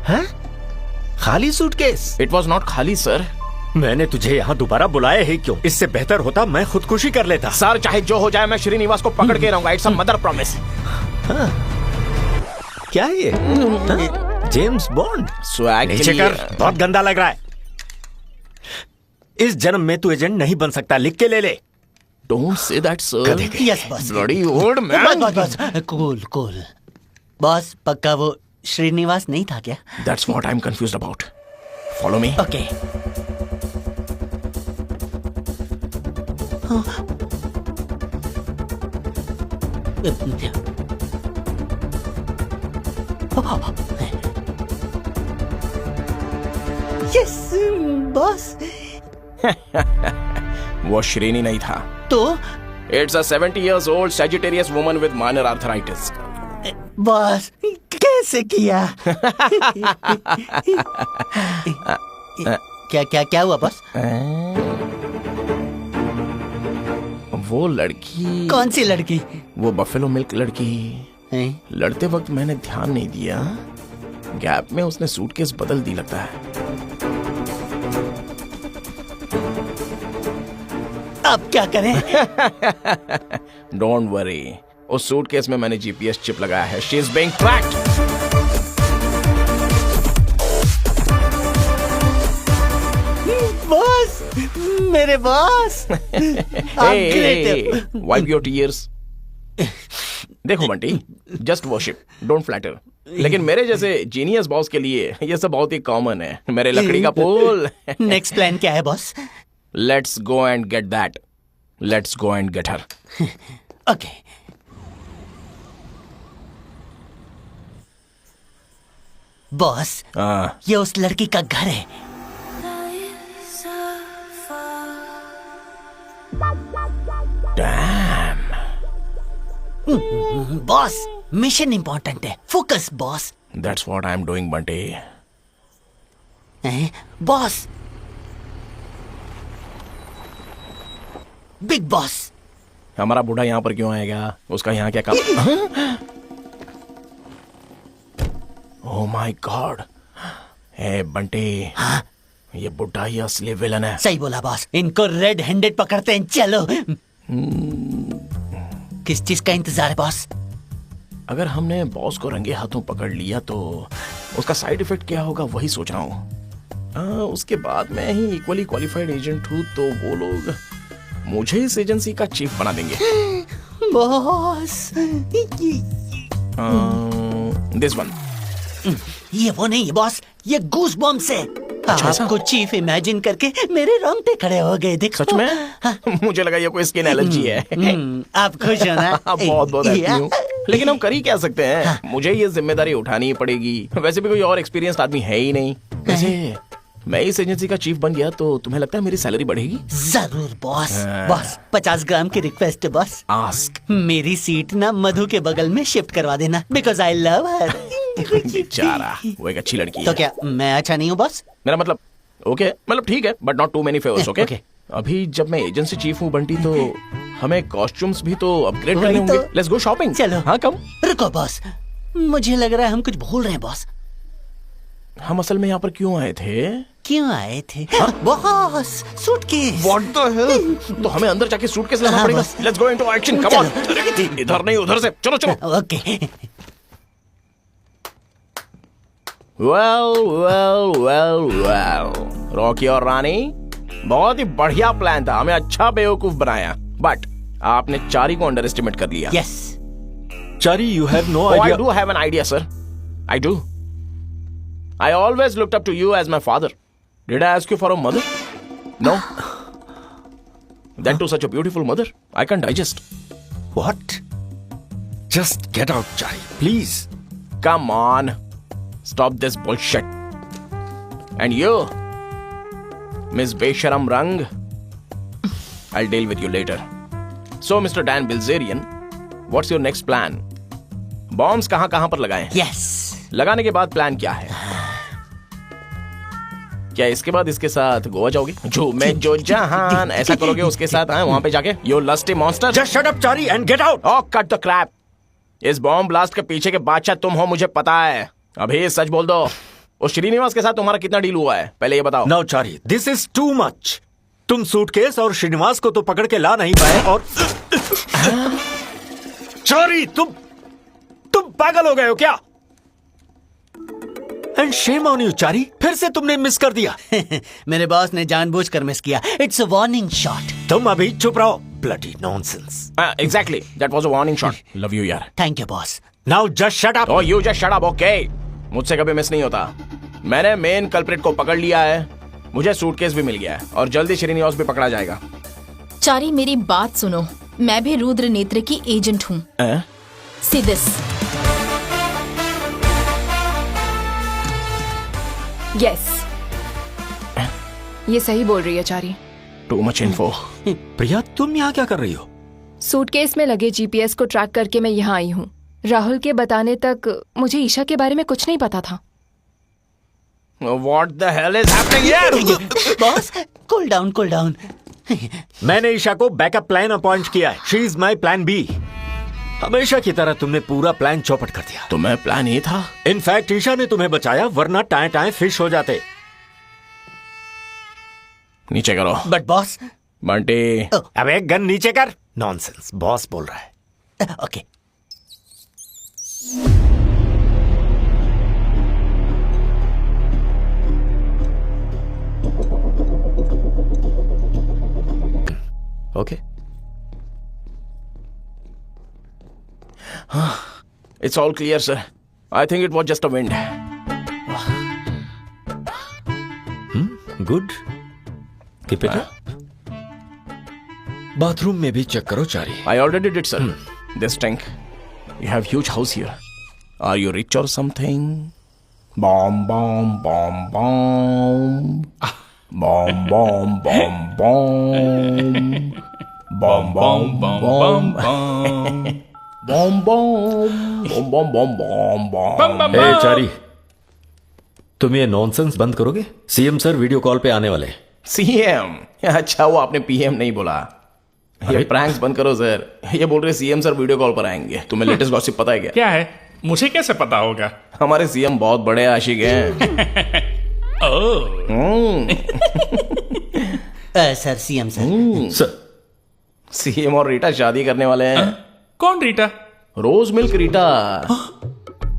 हाँ? खाली सूटकेस? इट वाज नॉट खाली सर। मैंने तुझे यहाँ दोबारा बुलाया है क्यों? इससे बेहतर होता मैं खुदकुशी कर लेता। सर, चाहे जो हो जाए मैं श्रीनिवास को पकड़ के रहूंगा। It's a mother promise. क्या है ये? James bond? स्वैग नीचे कर, बहुत गंदा लग रहा है। इस जन्म में तू एजेंट नहीं बन सकता, लिख के ले ले। Don't say that sir. Yes boss. Bloody old man. बस कूल कूल। बॉस, पक्का वो श्रीनिवास नहीं था क्या? That's what I am confused about. Follow me. Okay. Yes boss. वो श्रेणी नहीं था तो it's a 70 years old Sagittarius woman with minor arthritis। Boss, कैसे किया? क्या क्या क्या हुआ बॉस? वो लड़की। कौन सी लड़की? वो बफेलो मिल्क लड़की। लड़ते वक्त मैंने ध्यान नहीं दिया, गैप में उसने सूटकेस बदल दी लगता है। अब क्या करें? डोंट वरी, उस सूटकेस में मैंने जीपीएस चिप लगाया है। She is being tracked. Boss, मेरे बॉस। Wipe your tears. देखो Bunty, just worship, don't flatter. लेकिन मेरे जैसे जीनियस बॉस के लिए ये सब बहुत ही कॉमन है। मेरे लकड़ी का पुल। नेक्स्ट प्लान क्या है boss? Let's go and get that. Let's go and get her. Okay. Boss, ये उस लड़की का घर है। डैम। बॉस, मिशन इंपॉर्टेंट है, focus boss. That's what I am doing Bunty. Boss, big boss. हमारा बूढ़ा यहाँ पर क्यों आएगा? उसका यहाँ क्या काम? Oh my god. Hey Bunty, ये बुढ़ा ही असली विलन है। सही बोला बॉस, इनको रेड हैंडेड पकड़ते हैं। चलो। किस चीज का इंतजार है बॉस? अगर हमने बॉस को रंगे हाथों पकड़ लिया तो उसका साइड इफेक्ट क्या होगा, वही सोच रहा हूँ। उसके बाद मैं ही इक्वली क्वालिफाइड एजेंट हूँ तो वो लोग मुझे इस एजेंसी का चीफ बना देंगे। Boss, this one. ये वो नहीं है बॉस, ये गूस बॉम्ब से। आपको चीफ इमेजिन करके मेरे रोंगटे खड़े हो गए। देखो। सच में? मुझे लगा ये कोई स्किन एलर्जी है। आप खुश हो ना? बहुत बहुत हैप्पी हूँ। लेकिन हम कर ही क्या सकते हैं? मुझे ये जिम्मेदारी उठानी ही पड़ेगी। वैसे भी कोई और एक्सपीरियंस्ड आदमी है ही नहीं। वैसे मैं इस एजेंसी का चीफ बन गया तो तुम्हें लगता है मेरी सैलरी बढ़ेगी? जरूर बॉस। बॉस, 50 ग्राम की रिक्वेस्ट है बॉस। आस्क। मेरी सीट ना मधु के बगल में शिफ्ट करवा देना, बिकॉज आई लव हर। बेचारा, वो एक अच्छी लड़की है। तो क्या मैं अच्छा नहीं हूँ बॉस? मेरा मतलब ओके, मतलब ठीक है, but not too many favours. Okay. अभी जब मैं एजेंसी चीफ हूँ बंटी तो हमें कॉस्ट्यूम्स भी तो अपग्रेड करने होंगे। Let's go shopping. चलो। हाँ, कम। रुको बॉस, मुझे लग रहा है हम कुछ भूल रहे हैं बॉस। हम असल में यहाँ पर क्यों आए थे? क्यों आए थे? Boss, suitcase. What the hell? तो हमें अंदर जाके सूटकेस लाना पड़ेगा। Let's go into action, come on. इधर नहीं, उधर से। चलो चलो। ओके। वेल, रॉकी और रानी, बहुत ही बढ़िया प्लान था। हमें अच्छा बेवकूफ बनाया, बट आपने चारी को अंडर एस्टिमेट कर लिया। Yes. Chari, you have no Oh, idea. I do have an idea, sir. I do. I always looked up to you as my father. Did I ask you for a mother? No. That too such a beautiful mother. I can't digest. What? Just get out, Chari, please. Come on. Stop this bullshit. And you, Miss Besharam Rang, I'll deal with you later. So, Mr. Dan Bilzerian, what's your next plan? Bombs कहां-कहां पर लगाए हैं? Yes. लगाने के बाद plan क्या है? क्या इसके बाद इसके साथ गोवा जाओगे? जो मैं जो जहान ऐसा करोगे उसके साथ वहां पे जाके you lusty monster. Just shut up Chari and get out. Oh cut the crap. इस बॉम्ब ब्लास्ट के पीछे के बादशाह तुम हो, मुझे पता है। अभी सच बोल दो, उस श्रीनिवास के साथ तुम्हारा कितना डील हुआ है पहले ये बताओ। Now Chari, this is too much. तुम सूटकेस और श्रीनिवास को तो पकड़ के ला नहीं पाए और चारी तुम पागल हो गए हो क्या? एंड शेम ऑन यू चारी, फिर से तुमने मिस कर दिया। मेरे बॉस ने जानबूझकर मिस किया। It's a warning shot. तुम अभी चुप रहो। Bloody nonsense. Exactly, that was a warning shot. Love you यार। Thank you boss. Now just shut up. Oh you just shut up, okay. मुझसे कभी मिस नहीं होता। मैंने मेन कल्प्रिट को पकड़ लिया है, मुझे सूटकेस भी मिल गया है और जल्दी श्रीनिवास भी पकड़ा जाएगा। चारी मेरी बात सुनो, मैं भी रुद्र नेत्र की एजेंट हूँ। See this. यस, ये सही बोल रही है Chari. Too much info. Priya तुम यहाँ क्या कर रही हो? सूटकेस में लगे जीपीएस को ट्रैक करके मैं यहाँ आई हूँ। राहुल के बताने तक मुझे ईशा के बारे में कुछ नहीं पता था। What the hell is happening here? Boss cool down cool down. मैंने ईशा को बैकअप प्लान अपॉइंट किया है। She is my plan B. हमेशा की तरह तुमने पूरा प्लान चौपट कर दिया। तो मैं प्लान ए था। इनफैक्ट ईशा ने तुम्हें बचाया, वरना टाए टाए फिश हो जाते। नीचे करो। But boss. बंटी। अबे गन नीचे कर। नॉनसेंस, बॉस बोल रहा है। Okay. Okay. It's all clear, sir. I think it was just a wind. Good, keep it up. Bathroom में भी चेक करो चारी। I already did, sir. This tank. You have huge house here. Are you rich or something? Bomb, bomb, bomb, bomb. Bomb, bomb, bomb, bomb. Bomb, bomb, bomb, bomb. Bomb, bomb, bomb, bomb, bomb, bomb. ए चारी, तुम ये nonsense बंद करोगे? CM sir video call पे आने वाले। CM? अच्छा, वो आपने पीएम नहीं बोला। ये प्रैंक्स बंद करो सर। ये बोल रहे सीएम सर वीडियो कॉल पर आएंगे। तुम्हें लेटेस्ट गॉसिप पता है क्या? क्या है? मुझे कैसे पता होगा? हमारे सीएम बहुत बड़े आशिक हैं। Sir CM sir. सीएम और रीटा शादी करने वाले हैं। कौन Rita? Rose milk Rita.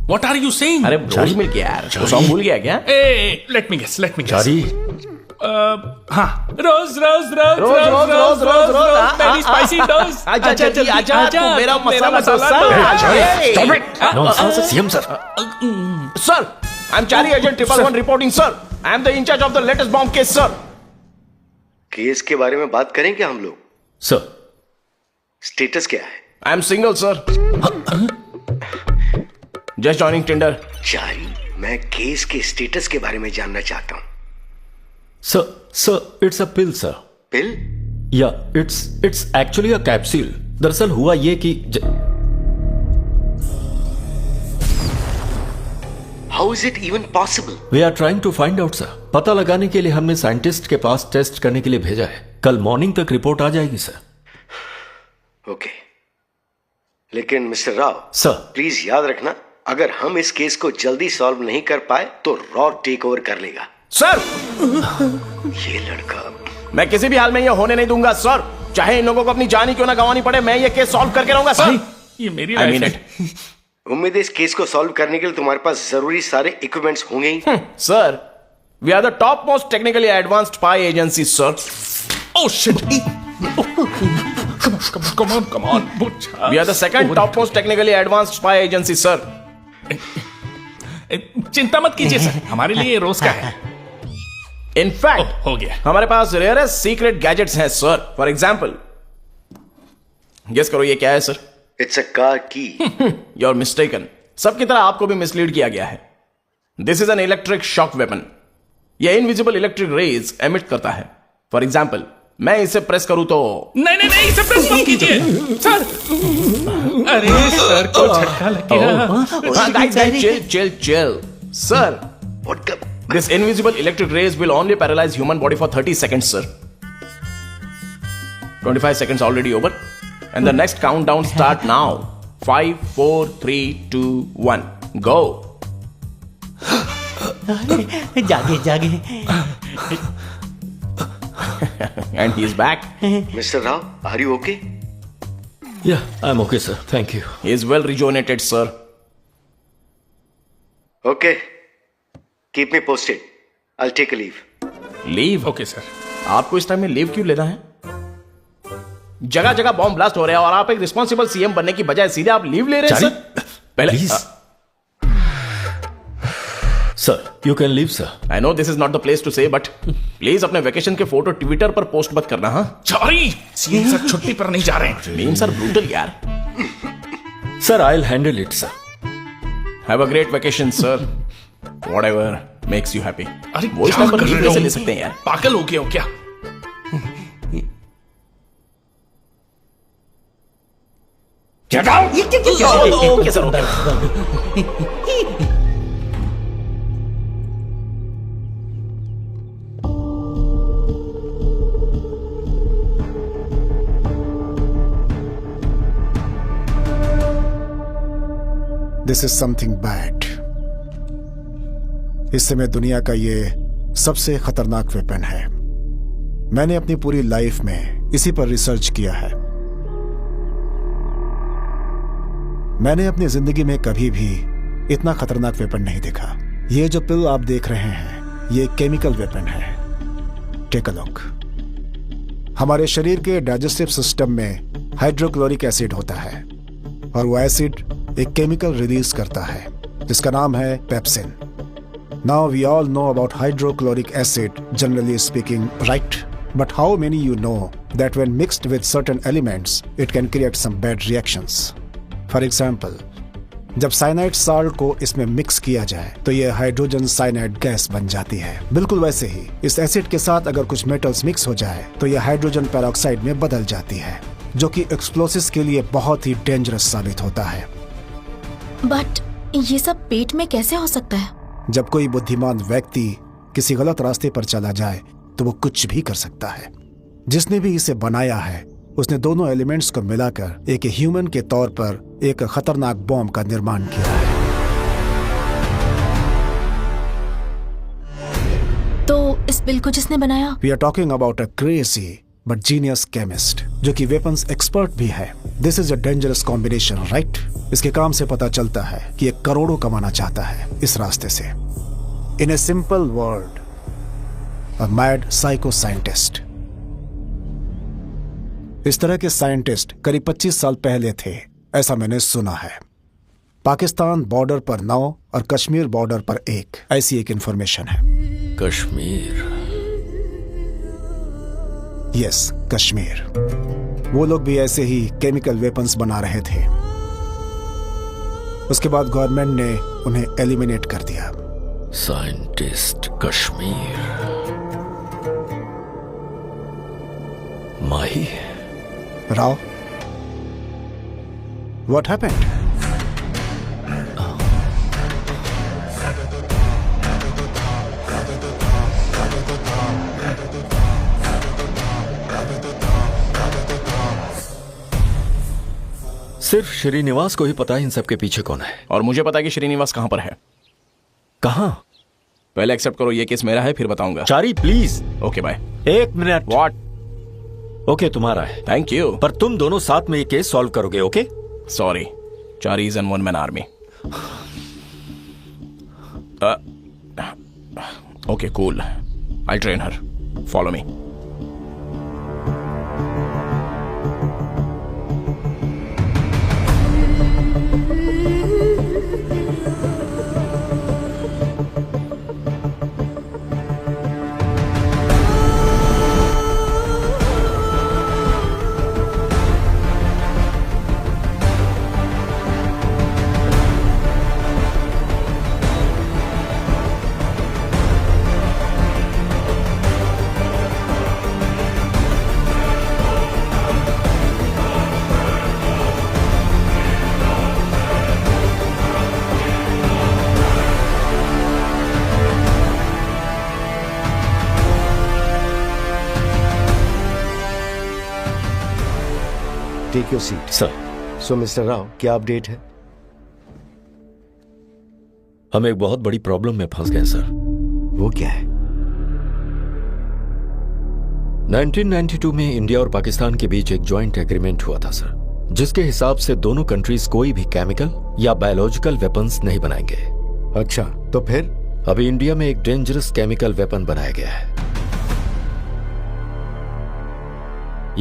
What are you saying? अरे रोज मिल्क यार, वो सॉन्ग भूल गया क्या? Let me guess. चारी। हाँ, रोज रोज रोज रोज रोज रोज रोज रोज मेरी स्पाइसी डोज। आजा जल्दी आजा, तू मेरा masala dosa. Stop it! Nonsense, CM sir. Sir, I'm Charlie Agent 111 reporting, sir. I'm the in charge of the latest bomb case, sir. Case के बारे में बात करें क्या हम लोग? सर। स्टेटस क्या है? I'm single, sir. Just joining Tinder. चारी, मैं केस के स्टेटस के बारे में जानना चाहता हूँ। Sir, it's a pill sir. Pill? या इट्स एक्चुअली अ कैप्सूल। दरअसल हुआ ये कि how is it even possible? We are trying to find out sir. पता लगाने के लिए हमने साइंटिस्ट के पास टेस्ट करने के लिए भेजा है। कल मॉर्निंग तक रिपोर्ट आ जाएगी सर। ओके, लेकिन मिस्टर राव सर, प्लीज याद रखना, अगर हम इस केस को जल्दी सॉल्व नहीं कर पाए तो रॉ टेक ओवर कर लेगा। सर, ये लड़का, मैं किसी भी हाल में ये होने नहीं दूंगा सर। चाहे इन लोगों को अपनी जान ही क्यों ना गंवानी पड़े, मैं ये केस सॉल्व करके रहूंगा सर। ये मेरी I mean it. उम्मीद है इस केस को सॉल्व करने के लिए तुम्हारे पास जरूरी सारे इक्विपमेंट्स होंगे ही। Sir, we are the top most technically advanced spy agency sir. Oh shit! Come on, बुच्चा। We are the second top most technically advanced spy agency, sir. चिंता मत कीजिए सर, हमारे लिए ये रोज का है। In fact, हो गया। हमारे पास रेयरेस्ट सीक्रेट गैजेट्स हैं सर। फॉर एग्जाम्पल, गेस करो ये क्या है सर? इट्स अ कार की। You're mistaken. सबकी तरह आपको भी मिसलीड किया गया है। This is an electric shock weapon. यह इनविजिबल इलेक्ट्रिक रेज एमिट करता है। फॉर एग्जाम्पल, मैं इसे प्रेस करूं तो नहीं, इसे प्रेस मत कीजिए सर। अरे सर को झटका लग गया। Chill sir. This invisible electric rays will only paralyze human body for 30 seconds, sir. 25 seconds already over. And the next countdown start now. 5, 4, 3, 2, 1. Go. जागे जागे. And he is back. Mr. Rao, are you okay? Yeah, I'm okay, sir. Thank you. He is well rejuvenated, sir. Okay. Keep me posted. I'll take a leave. Leave? Okay sir. आपको इस time में leave क्यों लेना है? जगह जगह bomb blast हो रहा है और आप एक रिस्पॉन्सिबल सीएम बनने की बजाय सीधे आप लीव ले रहे हैं, सर? पहले sir, you can leave sir. I know this is not the place to say, but please अपने वेकेशन के फोटो ट्विटर पर पोस्ट मत करना। हाँ, सॉरी, सीएम सर छुट्टी पर नहीं जा रहे हैं। मीम सर ब्रूटल यार। Sir, I will handle it sir. Have a great vacation sir. Whatever makes you happy. अरे वो इस क्या पर कर लीव रहे कैसे हो? ले सकते हैं यार? पागल हो गए हो क्या? Okay sir, okay. This is something bad. इस समय दुनिया का ये सबसे खतरनाक वेपन है। मैंने अपनी पूरी लाइफ में इसी पर रिसर्च किया है। मैंने अपनी जिंदगी में कभी भी इतना खतरनाक वेपन नहीं देखा। ये जो पिल आप देख रहे हैं, ये केमिकल वेपन है। Take a look. हमारे शरीर के डाइजेस्टिव सिस्टम में हाइड्रोक्लोरिक एसिड होता है और वो एसिड एक केमिकल रिलीज करता है जिसका नाम है pepsin. Now we all know about hydrochloric acid generally speaking, right? But how many you know that when mixed with certain elements it can create some bad reactions? For example, जब cyanide salt को इसमें mix किया जाए तो यह hydrogen cyanide gas बन जाती है। बिल्कुल वैसे ही इस एसिड के साथ अगर कुछ मेटल्स मिक्स हो जाए तो यह हाइड्रोजन पेरोक्साइड में बदल जाती है, जो कि एक्सप्लोसिव्स के लिए बहुत ही डेंजरस साबित होता है। बट ये सब पेट में कैसे हो सकता है? जब कोई बुद्धिमान व्यक्ति किसी गलत रास्ते पर चला जाए तो वो कुछ भी कर सकता है। जिसने भी इसे बनाया है उसने दोनों एलिमेंट्स को मिलाकर एक ह्यूमन के तौर पर एक खतरनाक बॉम्ब का निर्माण किया है। तो इस बिल को जिसने बनाया? We are talking about a crazy but genius chemist जो कि वेपन्स एक्सपर्ट भी है। This is a dangerous combination, right? इसके काम से पता चलता है कि ये करोड़ों कमाना चाहता है इस रास्ते से। In a simple word, a mad psycho scientist. इस तरह के साइंटिस्ट करीब 25 साल पहले थे, ऐसा मैंने सुना है। पाकिस्तान बॉर्डर पर 9 और कश्मीर बॉर्डर पर 1, ऐसी एक इंफॉर्मेशन है। कश्मीर? यस, कश्मीर। वो लोग भी ऐसे ही केमिकल वेपन्स बना रहे थे। उसके बाद गवर्नमेंट ने उन्हें एलिमिनेट कर दिया। Scientist Kashmir. Mahi? Rao, what happened? सिर्फ श्रीनिवास को ही पता है इन सब के पीछे कौन है। और मुझे पता है कि श्रीनिवास कहां पर है। कहां? पहले एक्सेप्ट करो ये केस मेरा है, फिर बताऊंगा। Chari please. Okay bye. 1 minute. What? Okay, तुम्हारा है। Thank you. पर तुम दोनों साथ में ये केस सॉल्व करोगे, okay? Sorry, Chari is an one man army. Okay cool, I train her, follow me. Take your seat. Sir. So mister Rao, क्या अपडेट है? हम एक बहुत बड़ी प्रॉब्लम में फंस गए सर। वो क्या है? 1992 में इंडिया और पाकिस्तान के बीच एक जॉइंट एग्रीमेंट हुआ था सर, जिसके हिसाब से दोनों कंट्रीज कोई भी केमिकल या बायोलॉजिकल वेपन्स नहीं बनाएंगे। अच्छा, तो फिर? अभी इंडिया में एक डेंजरस केमिकल वेपन बनाया गया है।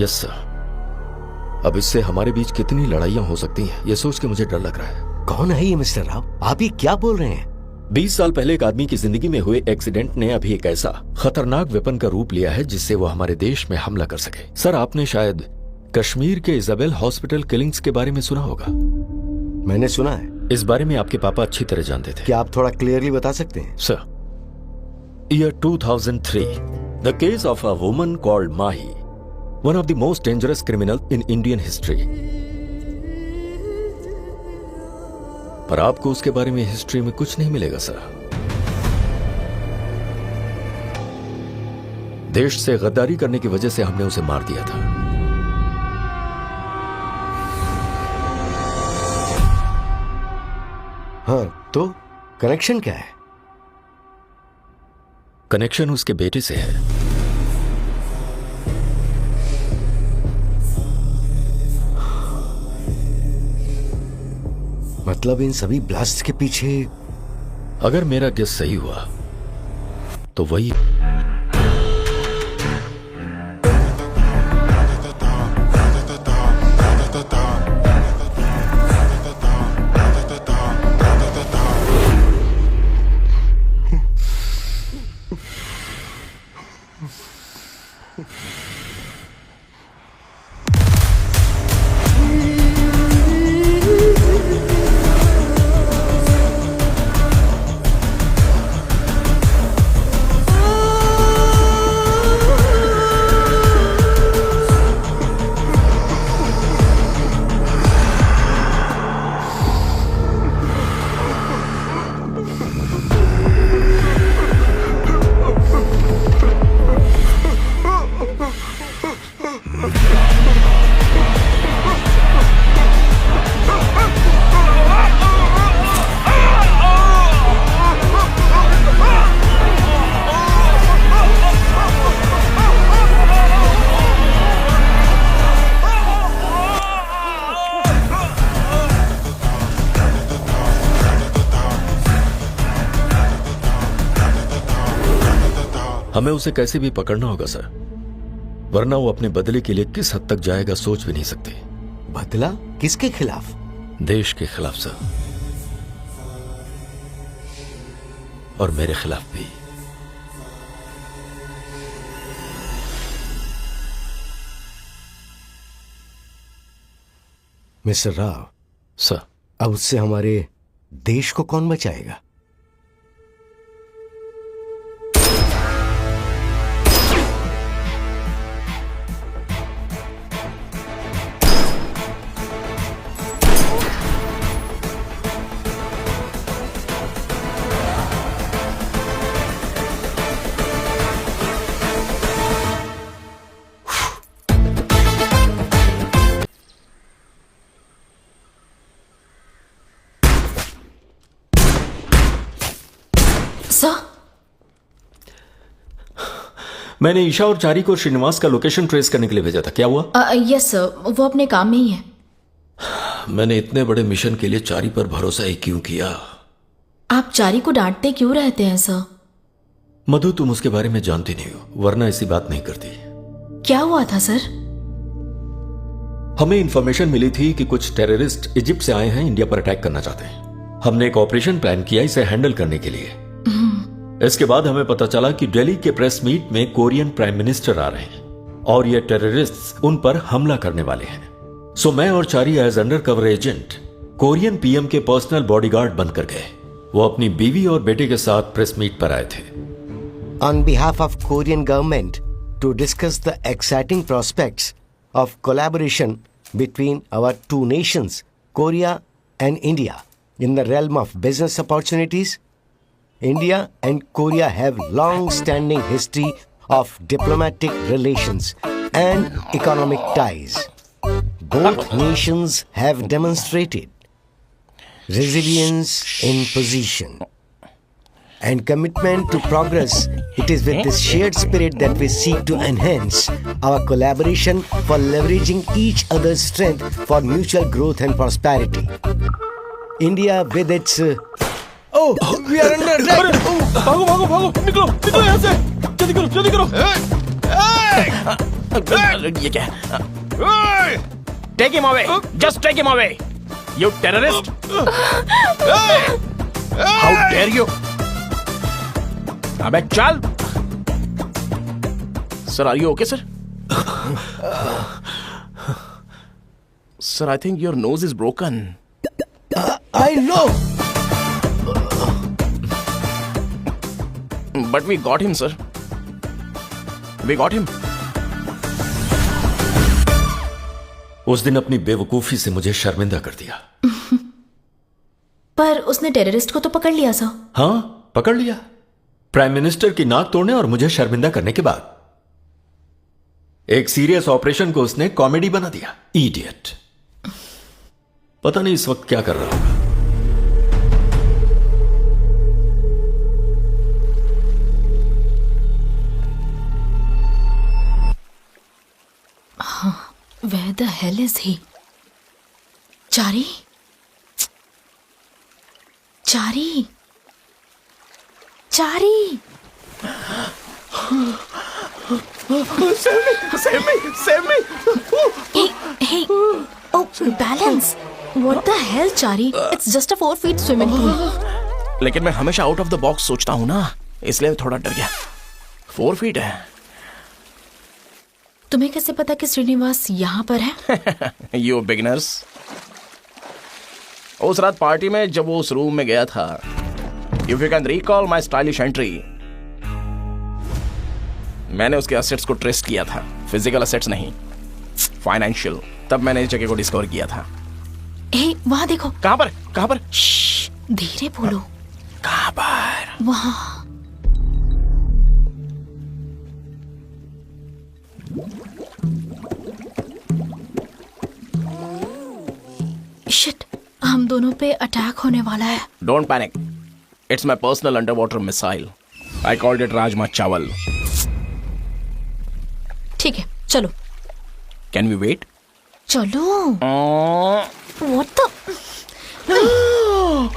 Yes sir. अब इससे हमारे बीच कितनी लड़ाइयां हो सकती हैं, ये सोच के मुझे डर लग रहा है। कौन है ये मिस्टर राव? आप ये क्या बोल रहे हैं? 20 साल पहले एक आदमी की जिंदगी में हुए एक्सीडेंट ने अभी एक ऐसा खतरनाक वेपन का रूप लिया है जिससे वो हमारे देश में हमला कर सके। सर, आपने शायद कश्मीर के इजाबेल हॉस्पिटल किलिंग्स के बारे में सुना होगा। मैंने सुना है। इस बारे में आपके पापा अच्छी तरह जानते थे। क्या आप थोड़ा क्लियरली बता सकते हैं? Sir, year 2003, the case of a woman called Mahi, one of the most dangerous criminal in Indian history. पर आपको उसके बारे में हिस्ट्री में कुछ नहीं मिलेगा सर। देश से गद्दारी करने की वजह से हमने उसे मार दिया था। हाँ, तो कनेक्शन क्या है? कनेक्शन उसके बेटे से है। मतलब इन सभी ब्लास्ट के पीछे? अगर मेरा गेस सही हुआ तो वही। हमें उसे कैसे भी पकड़ना होगा सर, वरना वो अपने बदले के लिए किस हद तक जाएगा सोच भी नहीं सकते। बदला? किसके खिलाफ? देश के खिलाफ सर, और मेरे खिलाफ भी। मिस्टर राव। सर। अब उससे हमारे देश को कौन बचाएगा? मैंने ईशा और चारी को श्रीनिवास का लोकेशन ट्रेस करने के लिए भेजा था, क्या हुआ? यस सर, वो अपने काम में ही है। मैंने इतने बड़े मिशन के लिए चारी पर भरोसा ही क्यों किया? आप चारी को डांटते क्यों रहते हैं सर? मधु, तुम उसके बारे में जानती नहीं हो, वरना ऐसी बात नहीं करती। क्या हुआ था सर? हमें इंफॉर्मेशन मिली थी कि कुछ टेररिस्ट इजिप्ट से आए हैं, इंडिया पर अटैक करना चाहते हैं। हमने एक ऑपरेशन प्लान किया इसे हैंडल करने के लिए। इसके बाद हमें पता चला कि दिल्ली के प्रेस मीट में कोरियन प्राइम मिनिस्टर आ रहे हैं और ये टेररिस्ट उन पर हमला करने वाले हैं। सो मैं और Chari as undercover agent Korean PM के पर्सनल बॉडीगार्ड बनकर गए। वो अपनी बीवी और बेटे के साथ प्रेस मीट पर आए थे। On behalf of Korean government to discuss the exciting prospects of collaboration between our two nations, Korea and India, in the realm of business opportunities. India and Korea have long-standing history of diplomatic relations and economic ties. both nations have demonstrated resilience in position and commitment to progress. It is with this shared spirit that we seek to enhance our collaboration for leveraging each other's strength for mutual growth and prosperity. India with its we are under attack. भागो भागो भागो, निकलो निकलो यहाँ से, जल्दी करो ये क्या है? Take him away, just take him away, you terrorist. How dare you? अबे चल. Sir, are you okay, sir? Sir, I think your nose is broken. I know. But we got him, sir. We got him. उस दिन अपनी बेवकूफी से मुझे शर्मिंदा कर दिया। पर उसने टेररिस्ट को तो पकड़ लिया सा। हाँ, पकड़ लिया। प्राइम मिनिस्टर की नाक तोड़ने और मुझे शर्मिंदा करने के बाद एक सीरियस ऑपरेशन को उसने कॉमेडी बना दिया। इडियट। पता नहीं इस वक्त क्या कर रहा होगा। Where the hell is he? Chari? Chari? Chari? Save me! Hey! Oh, balance! What the hell, Chari? It's just a 4 feet swimming pool. लेकिन मैं हमेशा आउट ऑफ द बॉक्स सोचता हूं ना, इसलिए थोड़ा डर गया। 4 फीट है। तुम्हें कैसे पता कि श्रीनिवास यहाँ पर है? You beginners. उस रात पार्टी में जब वो उस रूम में गया था, If you can recall my stylish entry, मैंने उसके असेट्स को ट्रेस किया था, फिजिकल असेट्स नहीं, फाइनेंशियल। तब मैंने इस जगह को डिस्कवर किया था। वहां देखो। कहां पर? धीरे बोलो। कहां पर? वहां। शिट, हम दोनों पे अटैक होने वाला है। Don't panic. It's my personal underwater missile. I called it rajma चावल. ठीक है, चलो। Can we wait? चलो। What the?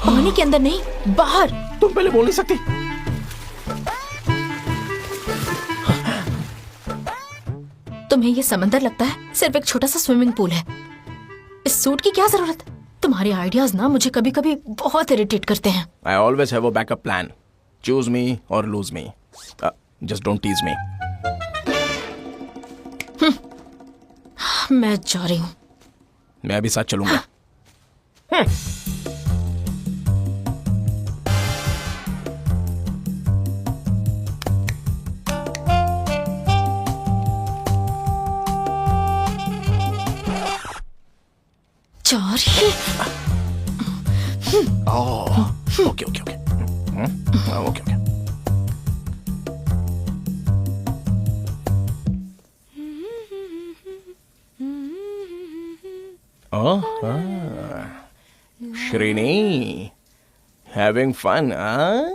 पानी के अंदर नहीं, बाहर। तुम पहले बोल नहीं सकती। तुम्हें ये समंदर लगता है? सिर्फ एक छोटा सा स्विमिंग पूल है। इस सूट की क्या जरूरत? तुम्हारे आइडियाज ना मुझे कभी कभी बहुत इरिटेट करते हैं। I always have a backup plan. Choose me or lose me. Just don't tease me. मैं जा रही हूँ। मैं अभी साथ चलूंगा। Okay. Okay. Shrini, having fun, huh?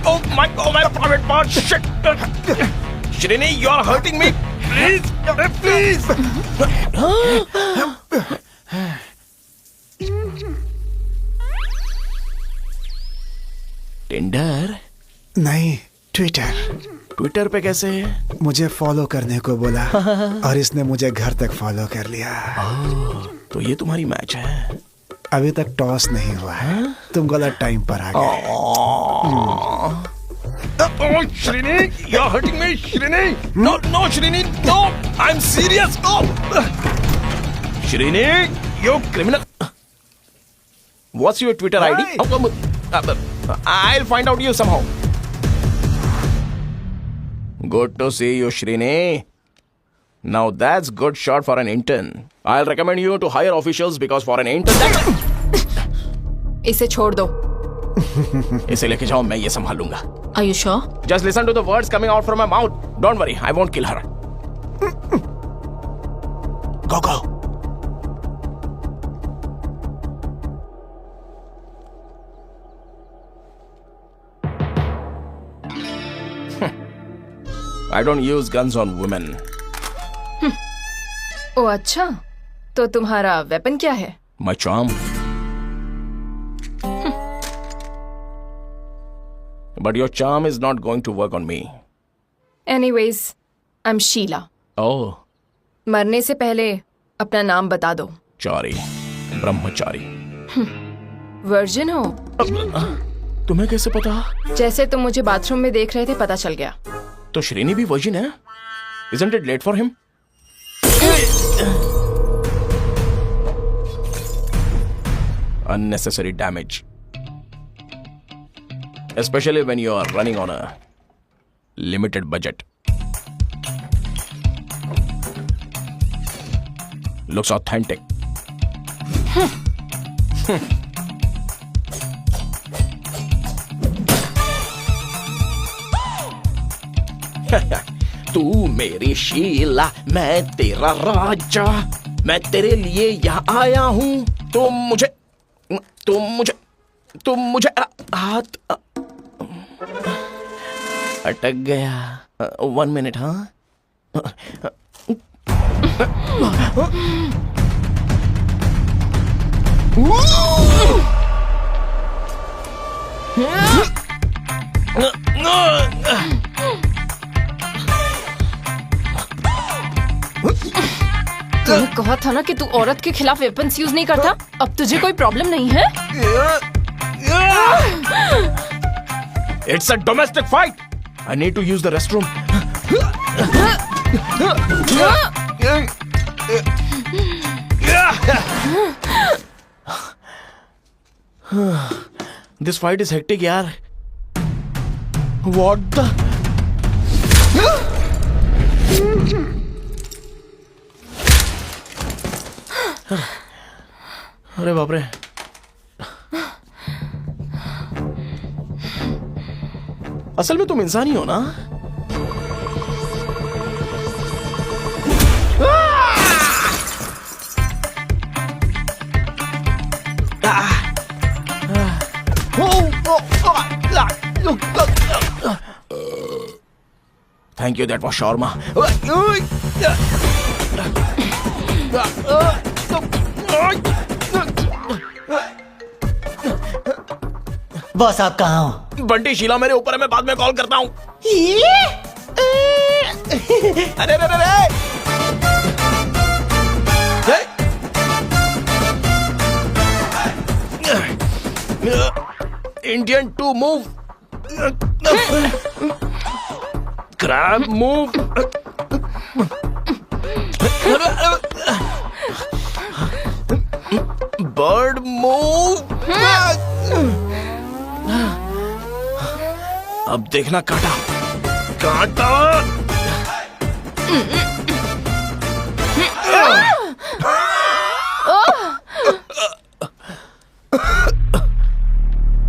Oh my private part, shit! Shrini, you are hurting me. Please. Tinder? नहीं, Twitter पे कैसे? मुझे फॉलो करने को बोला और इसने मुझे घर तक फॉलो कर लिया। तो ये तुम्हारी मैच है? अभी तक टॉस नहीं हुआ है। तुम गलत टाइम पर आ गए। Oh, Shrini, you're hurting me, Shrini. No, Shrini, no. I'm serious. No. Shrini, you criminal. What's your Twitter ID? I'll find out you somehow. Good to see you, Shrini. Now that's good shot for an intern. I'll recommend you to hire officials because for an intern. इसे छोड़ दो। इसे लेके जाओ, मैं ये संभालूंगा। Are you sure? Just listen to the words coming out from my mouth. Don't worry, I won't kill her. Go, go. I don't use guns on women. ओ अच्छा, तो तुम्हारा वेपन क्या है? My charm. But your charm is not going to work on me. Anyways, I'm Sheila. Oh, मरने से पहले अपना नाम बता दो। चारी, ब्रह्मचारी। वर्जिन हो? तुम्हें कैसे पता? जैसे तुम मुझे बाथरूम में देख रहे थे, पता चल गया। तो श्रेणी भी वर्जिन है? Isn't it late for him? Unnecessary damage. Especially when you are running on a limited budget. Looks authentic. तू मेरी शीला, मैं तेरा राजा, मैं तेरे लिए यहाँ आया हूँ। तुम मुझे हाथ अटक गया। 1 minute, हाँ? तूने कहा था ना कि तू औरत के खिलाफ वेपन्स यूज नहीं करता। अब तुझे कोई प्रॉब्लम नहीं है? It's a domestic fight. I need to use the restroom. This fight is hectic, यार. What the? अरे बाप रे। असल में तुम इंसान ही हो ना? Thank you, that was shawarma. Boss आप कहाँ हो? बंटी, शीला मेरे ऊपर है, मैं बाद में कॉल करता हूँ। अरे अरे अरे Indian two move, crab move, bird move. अब देखना कांटा, कांटा।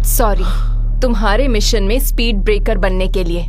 सॉरी, तुम्हारे मिशन में स्पीड ब्रेकर बनने के लिए